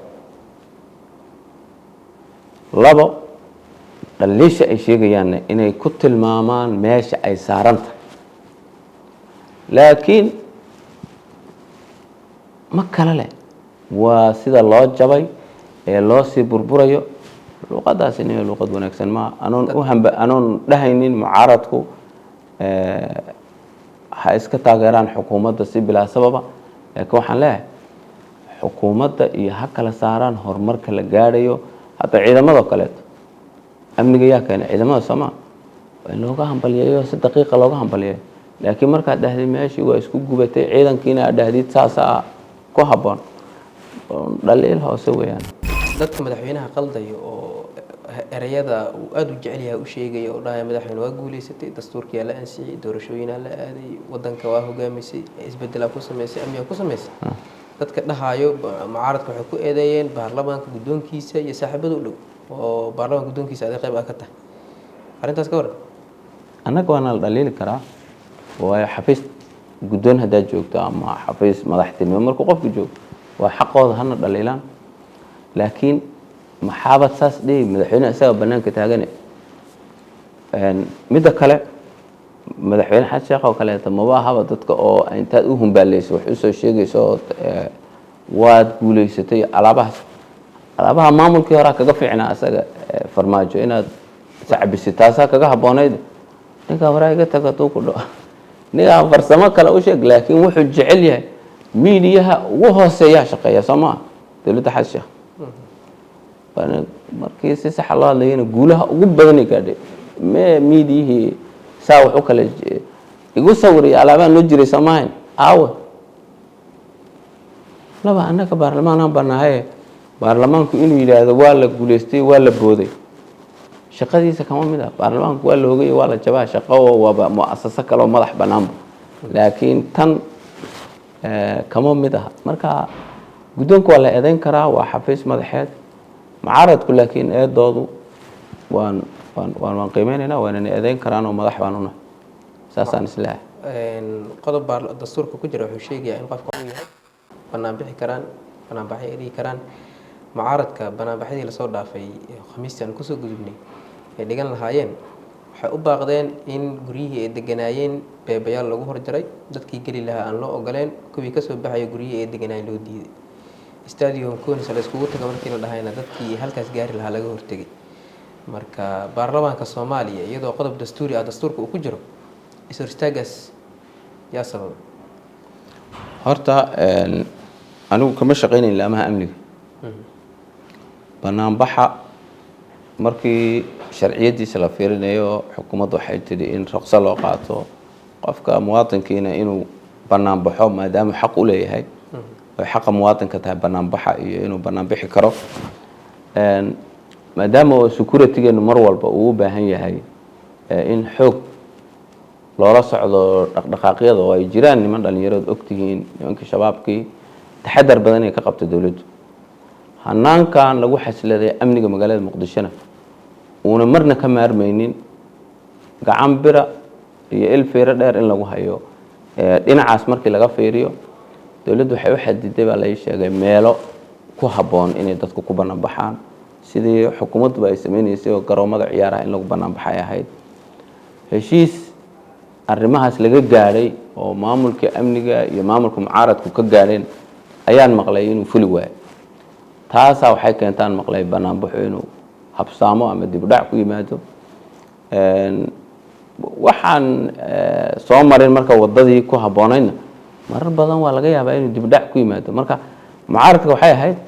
labo dhaliisha ay sheegayaan inay ku tilmaamaan meesha ay saaranta laakiin ma kala leh waa sida loo jabay ee loo si burburayo luqadaas inay luqad wanaagsan ma anoon dhahaynin mucaaradku ha iska taageeraan xukuumadda si bilaa sababa laakiin waxaan leeyahay xukuumadda iyo ha kala saaraan horumarka la gaarayo hadda ciidamada kale amniga yaa keenay ciidamada Soomaaliya in looga hambaliyeeyo si daqiiqa looga hambaliyeeyo laakiin marka dhahdii meeshii waa isku gubatay ciidankiina dhahdid saasa ku haboon dhaliil hoose weeyaan dadka madaxweynaha qaldayo oo erayada uu aad u jecel yahay u sheegay oo dhahay madaxweyne waa guuleysatay dastuurkii la ansixiyay doorashooyinka la aaday wadanka waa hogaamisay isbedel ku sameysay amniga ku sameysay dadka dhahayo mucaaradka waxay ku eedeeyeen baarlamaanka guddoonkiisa iyo saaxiibada u dhow oo baarlamaanka guddoonkiisa aday qayb ka tahay arrintaas ka waran annaga waana la dhaliili karaa waayo xafiis guddoon haddaad joogto ama xafiis madaxtinimo markuu qofku joogo waa xaqooda hana dhaliilaan laakiin maxaabad saas dhihi madaxweyne isaga bannaanka taagane midda kale madaxweyne xasan sheekh oo kaleeto maba ahaba dadka oo intaad u humbaaleyso wax usoo sheegayso waad guulaysatay alaabaha maamulkii horaa kaga fiicnaa asaga farmaajo inaad sacbisi taasaa kaga habboonayd ninkaa horaa iga taga duu ku dhaco ninkaa farsamo kale u sheeg laakiin wuxuu jecel yahay miidiyaha ugu hooseeyaa shaqeeya soo maa dowladda xasan sheekh markii si saxa loo hadlayana guulaha ugu badanay gaadhay miidiyihii saa wax u kale igu sawiriya alaabaan loo jiray soo maahayn aawe laba annaga baarlamaanaan banaaye baarlamaanku inuu yidhaahdo waa la guulaystay waa la booday shaqadiisa kama mid ah baarlamaanku waa la hogay waa la jabaa shaqo waaba mu'asaso kale oo madax bannaanba laakiin tan kama mid aha marka guddoonka waa la eedayn karaa waa xafiis madaxeed mucaaradku laakiin eedoodu waan qiimeynaynaa waanana eedayn karaan oo madax baan unahay saasaan isleehay qodob dastuurka ku jira wuxuu sheegayaa in qofka uu yahay banaanbixi karaan banaanbaxay dhigi karaan mucaaradka banaanbaxyadii lasoo dhaafay khamiistii aan kusoo gudubnay ay dhigan lahaayeen waxay u baaqdeen in guryihii ay deganaayeen beebayaal lagu horjaray dadkii geli lahaa aan loo ogoleen kuwii kasoo baxaya guryihii ay deganaayeen loo diiday stadium conis la iskugu taga markii la dhahayna dadkii halkaas gaari lahaa laga hortegay marka baarlamaanka Soomaaliya iyadoo qodob dastuuri ah dastuurka uu ku jiro is-hortaagaas yaa sabab horta anigu kama shaqeynayn laamaha amniga banaanbaxa markii sharciyadiisa la fiirinayo xukuumaddu waxay tidhi in ruqsad loo qaato qofka muwaadinkiina inuu banaanbaxo maadaama xaq u leeyahay oo xaqa muwaadinka tahay banaanbaxa iyo inuu banaanbixi karo maadaama oo securitygeenu mar walba uu u baahan yahay in xoog loola socdo dhaqdhaqaaqyada oo ay jiraan niman dhalinyaradu ogtihiin nimankii shabaabkii taxadar badan ay ka qabto dowladdu hanaankan lagu xasiladay amniga magaalada muqdishona uuna marna ka maarmaynin gacan bira iyo ilfeero dheer in lagu hayo dhinacaas markii laga fiiriyo dowladdu waxay u xadiday baa la sheegay meelo ku habboon inay dadku ku banaanbaxaan sidii xukuumaddu ay sameynaysay oo garoomada ciyaaraha in lagu banaanbaxay ahayd heshiis arrimahaas laga gaadhay oo maamulka amniga iyo maamulka mucaaradku ka gaadheen ayaan maqlay inuu fuli waayo taasaa waxay keentaan maqlay banaanbaxo inuu habsaamo ama dib u dhac ku yimaado waxaan soo marin marka wadadii ku habboonayna marar badan waa laga yaabaa inuu dib u dhac ku yimaado marka mucaaradka waxay ahayd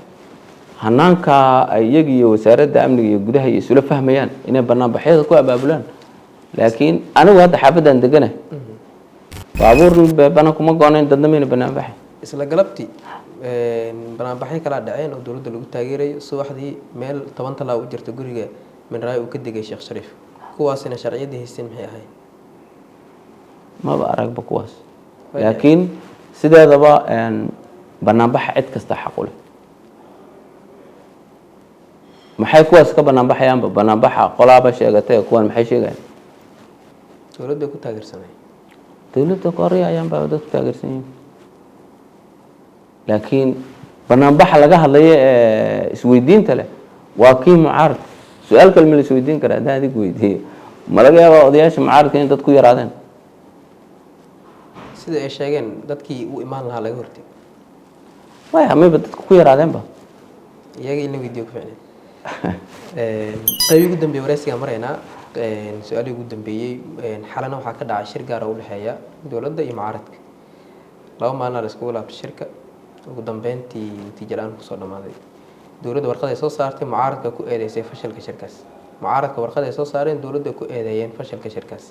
hanaanka ay iyaga iyo wasaaradda amniga iyo gudaha iyo isula fahmayaan inay banaanbaxyada ku abaabulaan laakiin anigu hadda xaafadan deganahay baabuur beebana kuma goonayn dadna mayna banaanbaxay isla galabtii banaanbaxyo kala dhaceen oo dowladda lagu taageerayo subaxdii meel 10 talaabo u jirta guriga minraay uu ka degay Sheekh Shariif kuwaasina sharciyadii haysteen maxay ahayd maba aragba kuwaas laakiin sideedaba banaanbaxa cid kasta xaq u leh maxay kuwaas ka banaanbaxayaan banaanbaxa qolaaba sheegatay kuwan maxay sheegayaan dowladda ku taageersanay dowladda Korea ayaan baa dad taageersan yihiin laakiin banaanbaxa laga hadlayo isweydiinta leh waa kii mucaarad su'aal kale ma la isweydiin karaa haddii adig weydiiyo ma laga yaabaa odayaasha mucaaradka in dad ku yaraadeen sida ay sheegeen dadkii u imaan lahaa laga hortay waya mayba dadku ku yaraadeenba iyaga in la weydiiyo ku ficnay qayb ugu dambeeyay wareysiga mareena su'aal ugu dambeeyay xalana waxa ka dhacay shir gaar ah oo u dhaxeeya dowladda iyo mucaaradka laba maalin la isku laabtay shirka ugu dambeyntii natiijadaan ku soo dhamaaday dowladda warqad ay soo saartay mucaaradka ku eedeysay fashilka shirkaas mucaaradka warqad ay soo saareen dowladda ku eedeeyeen fashilka shirkaas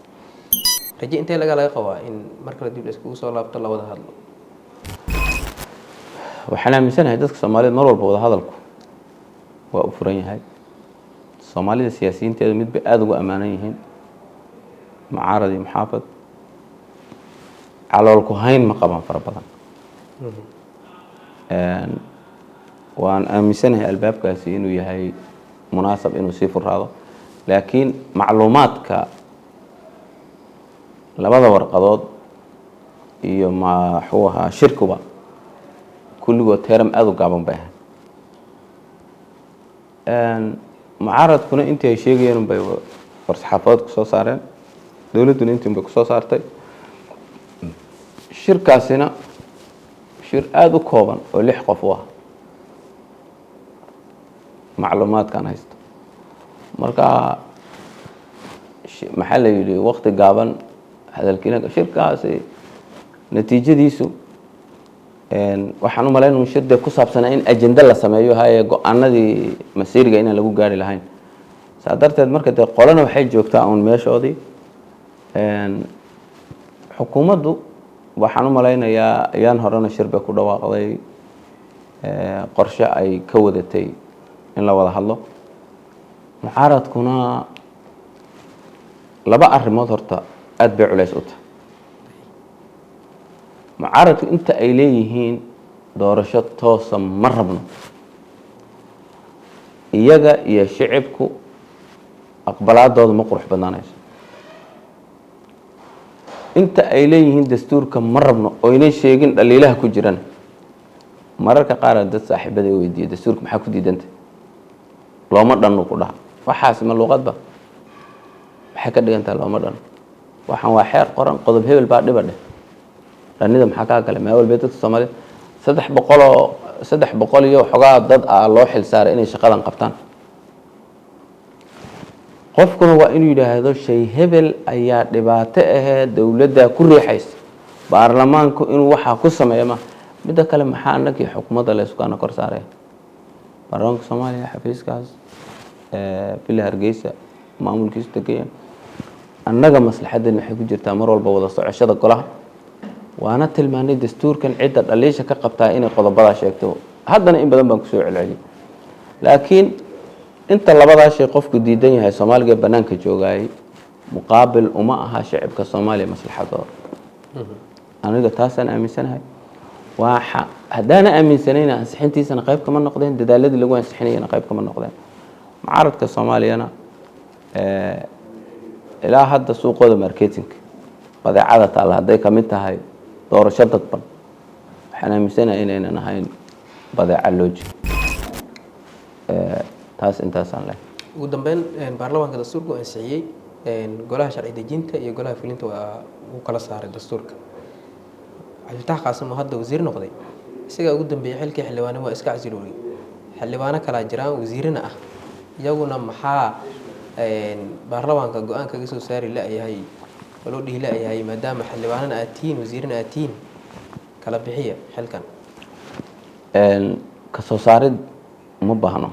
rajo intee laga qabaa in marka la dib isku soo laabto la wada hadlo waxaan aaminsanahay dadka Soomaaliyeed mar walba wada hadalku waa u furan yahay Soomaalida siyaasiyiinteedu mid bay aad ugu amaanan yihiin mucaarad iyo muxaafad calool ku hayn ma qaban fara badan waan aaminsanahay albaabkaasi inuu yahay munaasab inuu sii furaado laakiin macluumaadka labada warqadood iyo maxuu ahaa shirkuba kulligood teeram aad u gaaban bay ahayd mucaaradkuna intii ay sheegayeen bay war-saxaafadood ku soo saareen dowladduna intii bay ku soo saartay shirkaasina shir aad u kooban oo 6 qof u ah macluumaadkan haysto marka maxaa la yidhi waqti gaaban hadalkiina shirkaasi natiijadiisu waxaan u malaynaa in shirde ku saabsanaa in ajenda la sameeyo haye go-aanadii masiiriga inaan lagu gaari lahayn saa darteed marka dee qolana waxay joogtaa uun meeshoodii xukuumaddu waxaan u malaynayaa ayaan horena shir bay ku dhawaaqday qorshe ay ka wadatay in la wada hadlo mucaaradkuna 2 arrimood horta aad bay culays u tahay mucaaradku inta ay leeyihiin doorasho toosa ma rabno iyaga iyo shicibku aqbalaadooda ma qurux badnaanayso inta ay leeyihiin dastuurka ma rabno oo inay sheegin dhaliilaha ku jirana mararka qaar dad saaxiibada weydiiyay dastuurka maxaa ku diidantay looma dhanno ku dhaha waxaas ma luqadba maxay ka dhigantahay looma dhanno waxaan waa xeer qoran qodob hebel baa dhiba dheh dhanida maxaa kaa gale meel walba dadka Soomaaliya 300 iyo xogaa dad loo xil saaray inay shaqadan qabtaan qofkuna waa inuu yiraahdo shay hebel ayaa dhibaato ah dawladda ku riixaysa baarlamaanku inuu waxa ku sameeyo mid kale maxaa anagii xukuumadda la isku kor saaray baarlamaanka Soomaaliya xafiiskaas bil Hargeysa maamulkiisa tagayaan annaga maslaxadeena waxay ku jirtaa mar walba wada socoshada golaha waana tilmaanay dastuurkan cidda dhaliisha ka qabtaa inay qodobada sheegto haddana in badan baan ku soo celceliyay laakiin inta labada shay qofku diidan yahay Soomaaliga banaanka joogay muqaabil uma aha shacabka Soomaaliya maslaxadooda aniga taasaan aaminsanahay waxa hadana aaminsanayna ansixintiisana qayb kama noqdeen dadaaladii lagu ansixinayna qayb kama noqdeen mucaaradka Soomaaliyana ilaa hadda suuqooda marketing badeecada taala haday kamid tahay doorasho dadban waxaan aaminsanahay inaynan ahayn badeeca looji taas intaasaan leh ugu dambeyn baarlamaanka dastuurku ansixiyay golaha sharci dejinta iyo golaha fulinta waa uu kala saaray dastuurka Cabditax Qaasim hadda wasiir noqday isaga ugu dambeeyay xilkii xildhibaanimo waa iska casiloobay xildhibaano kala jiraan wasiirina ah iyaguna maxaa baarlamaanka go'aan kaga soo saari la yahay loo dhihi la yahay maadaama xildhibaanana aatiin wasiirina aatiin kala bixiya xilkan ka soo saarid ma baahno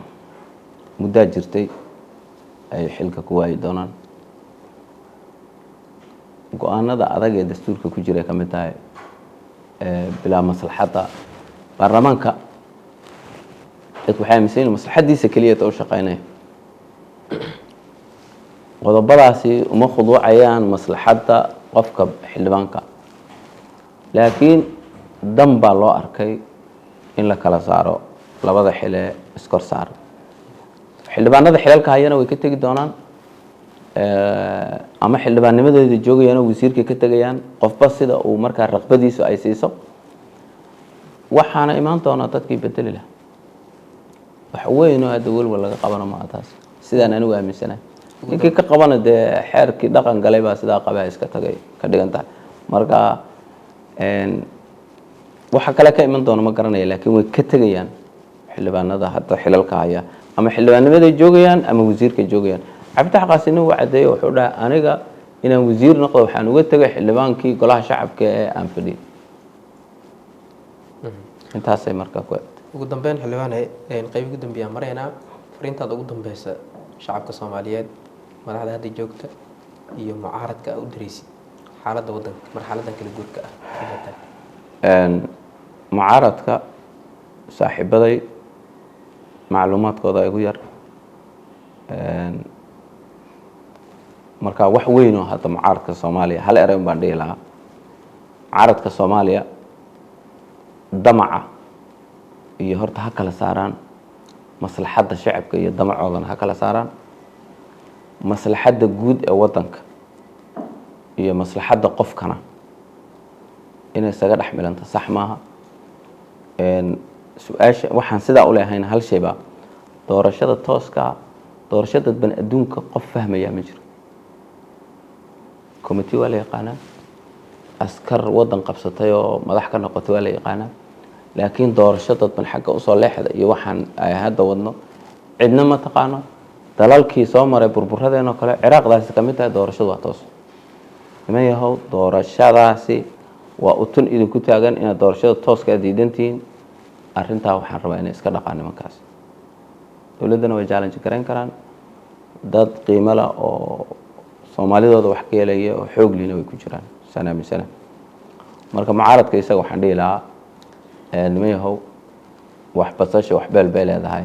muddo jirtay ay xilka ku waayay doonaan go'aanada adag ee dastuurka ku jira kamid tahay bila maslaxada baarlamaanka dadku waxay aaminsan maslaxadiisa kaliya oo shaqeynaya qodobadaasi uma khuduucayaan maslaxada qofka xildhibaanka laakiin dan baa loo arkay in la kala saaro labada xile iskor saar xildhibaanada xilalka hayana way ka tagi doonaan ama xildhibaannimadooda joogayaan oo wasiirka ka tagayaan qofba sida uu markaa raqbadiisu ay siiso waxaana imaan doona dadkii bedeli lahaa wax weyn oo hadda walwal laga qabano ma taas sidaan anigu aaminsanahay ninkii ka qabana dee xeerkii dhaqan galay baa sidaa qabaa iska tagay ka dhigan tahay marka waxa kale ka iman doona ma garanaya laakiin way ka tagayaan xildhibaanada hadda xilalka haya ama xildhibaanimada joogayaan ama wasiirka joogayaan Cabditax Qaasim waa cadeeyay wuxuu dhahay aniga inaan wasiir noqdo waxaan uga tagay xildhibaankii golaha shacabka ee aan fadhiyo intaas ay markaa ku ugu dambeyn xildhibaanay qayb ugu dambeeya marayna fariintaad ugu dambaysa shacabka Soomaaliyeed madaxda hadda joogta iyo mucaaradka u diraysid xaaladda wadanka marxaladan kala guurka ah mucaaradka saaxiibaday macluumaadkooda ay ugu yar marka wax weyn oo hadda mucaaradka Soomaaliya hal eray baan dhihi lahaa mucaaradka Soomaaliya damaca iyo horta ha kala saaraan maslaxadda shacabka iyo damacoodana ha kala saaraan maslaxadda guud ee wadanka iyo maslaxadda qofkana inay isaga dhex milanta sax maaha. su-aasha waxaan sidaa u leehayn hal shay baa doorashada tooska doorashada dadban adduunka qof fahmaya ma jiro. committee waa la yaqaanaa, askar wadan qabsatay oo madax ka noqotay waa la yaqaanaa, laakiin doorasho dadban xagga usoo leexda iyo waxaan ay hadda wadno cidna ma taqaano. dalalkii soo maray burburadeen oo kale ciraaqdaasi ka mid tahay doorashadu waa toos. niman yahow doorashadaasi waa utun idinku taagan inaad doorashada tooska diidantihiin. arrintaa waxaan rabaa inay iska dhaqaan nimankaas. dowladdana way challenge garayn karaan, dad qiimo leh oo soomaalidooda wax ka helaya oo xoog lina way ku jiraan sana min sana. marka mucaaradka isaga waxaan dhihi lahaa niman yahow wax basasha wax beel bay leedahay,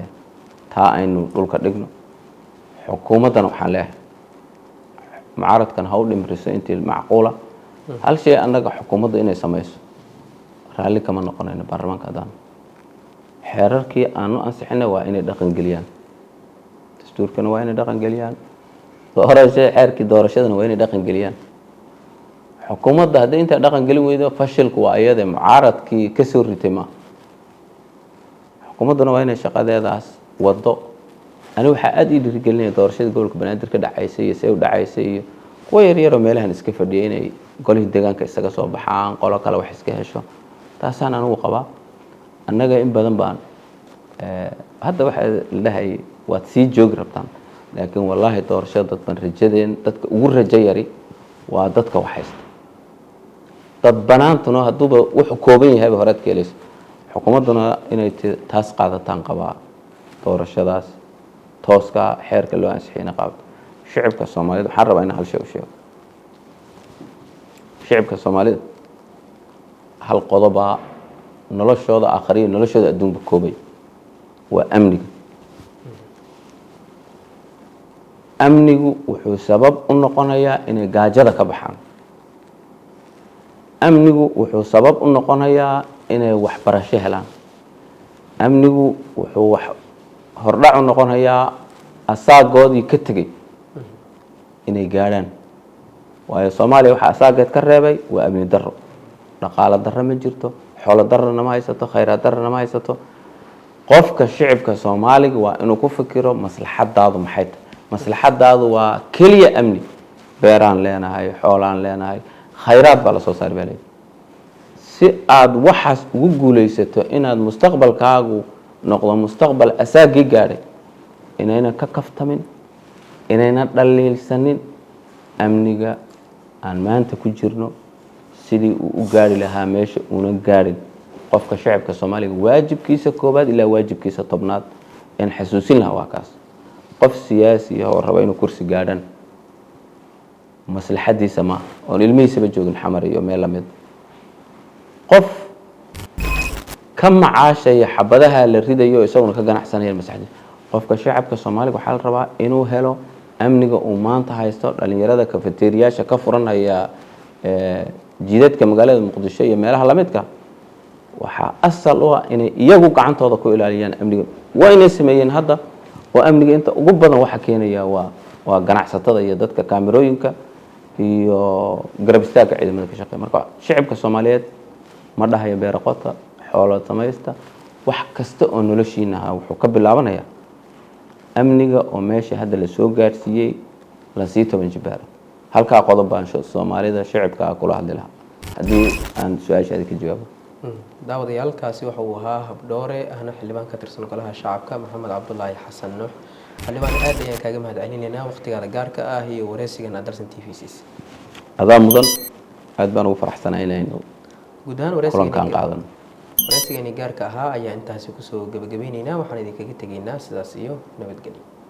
taa aynu dhulka dhigno. xukuumaddana waxaan leeyahay mucaaradkan ha u dhimriso intii macquula. hal shay annaga xukuumadda inay samayso raalli kama noqonayno baarlamaanka haddaan xeerarkii aanu ansixina waa inay dhaqan geliyaan, dastuurkana waa inay dhaqan geliyaan, xeerkii doorashadana waa inay dhaqan geliyaan. xukuumadda haddii intaa dhaqan gelin weydo fashilku waa iyada, mucaaradkii ka soo ritay maaha. xukuumadduna waa inay shaqadeedaas wado. ani waxaa aada ii dhiirigelinaya doorashadii gobolka banaadir ka dhacaysay iyo see u dhacaysay iyo kuwa yaryaroo meelahan iska fadhiya inay golihii deegaanka isaga soo baxaan, qolo kale wax iska hesho. taasaan anigu qabaa. annaga in badan baan hadda waxaa la dhahayay waad sii joogi rabtaan, laakiin wallaahi doorashada dadban rajadeen dadka ugu rajo yari waa dadka wax haysta. dad banaantuna hadduuba wuxuu kooban yahayba horead ka helayso. xukuumadduna inay taas qaadataan qabaa, doorashadaas tooska xeerka loo ansixiyana qaabto. shicibka soomaalida waxaan rabaa in hal shay u sheego. shicibka soomaalida hal qodobaa noloshooda aakhriya noloshooda adduunka koobay waa amniga. amnigu wuxuu sabab u noqonayaa inay gaajada ka baxaan. amnigu wuxuu sabab u noqonayaa inay waxbarasho helaan. amnigu wuxuu hordhac u noqonayaa asaagoodii ka tegey inay gaadhaan. waayo soomaaliya waxaa asaageed ka reebay waa amni darro. dhaqaalo darro ma jirto, xoolo darrona ma haysato, khayraad darrona ma haysato. qofka shicibka soomaaliga waa inuu ku fikiro maslaxadaadu maxay tahay. maslaxadaadu waa keliya amni. beeraan leenahay, xoolaan leenahay, khayraad baa lasoo saari baa leeyahay. si aad waxaas ugu guulaysato inaad mustaqbalkaagu noqdo mustaqbal asaagii gaadhay, inayna ka kaftamin, inayna dhaliilsanin amniga aan maanta ku jirno sidii uu u gaari lahaa meesha uuna gaadhin. qofka shacabka soomaaliga waajibkiisa koobaad ilaa waajibkiisa tobnaad in xasuusin lahaa waa kaas. qof siyaasi ah oo raba inuu kursi gaadhan maslaxadiisa maaha, oon ilmihiisaba joogin xamar iyo meel lamid. qof ka macaashaya xabadaha la ridayo isaguna ka ganacsanaya maslaxadiisa. qofka shacabka soomaaliga waxaa la rabaa inuu helo amniga uu maanta haysto. dhalinyarada kafeteriyaasha ka furanaya jidadka magaalada muqdisho iyo meelaha lamidka waxaa asal u ah inay iyagu gacantooda ku ilaaliyaan amniga. waa inay sameeyeen hadda oo amniga inta ugu badan waxa keenaya waa ganacsatada iyo dadka kaamirooyinka iyo garab istaagga ciidamada ka shaqeeya. marka shacabka soomaaliyeed ma dhahayo beeraqota, xoolo samaysta, wax kasta oo noloshiina wuxuu ka bilaabanayaa amniga oo meesha hadda la soo gaarsiiyey lasii toban jibaaro. halkaa qodob baan soomaalida shacabka kula hadli lahaa haddii aan su-aashaadi ka jawaabo. daawadayaalkaasi waxa uu ahaa habdhoore ahna xildhibaan ka tirsan golaha shacabka maxamed cabdulaahi xasan nuux. xildhibaan aad ayaan kaaga mahadcelinaynaa waqtigaada gaarka ah iyo wareysigan Dalsan TV siis. adaa mudan, aad baan ugu faraxsanahay inaynu guud ahaan kulankaan qaadano. wareysigani gaarka ahaa ayaa intaasi kusoo gabagabeynaynaa. waxaan idinkaga tegaynaa sidaas iyo nabadgelyo.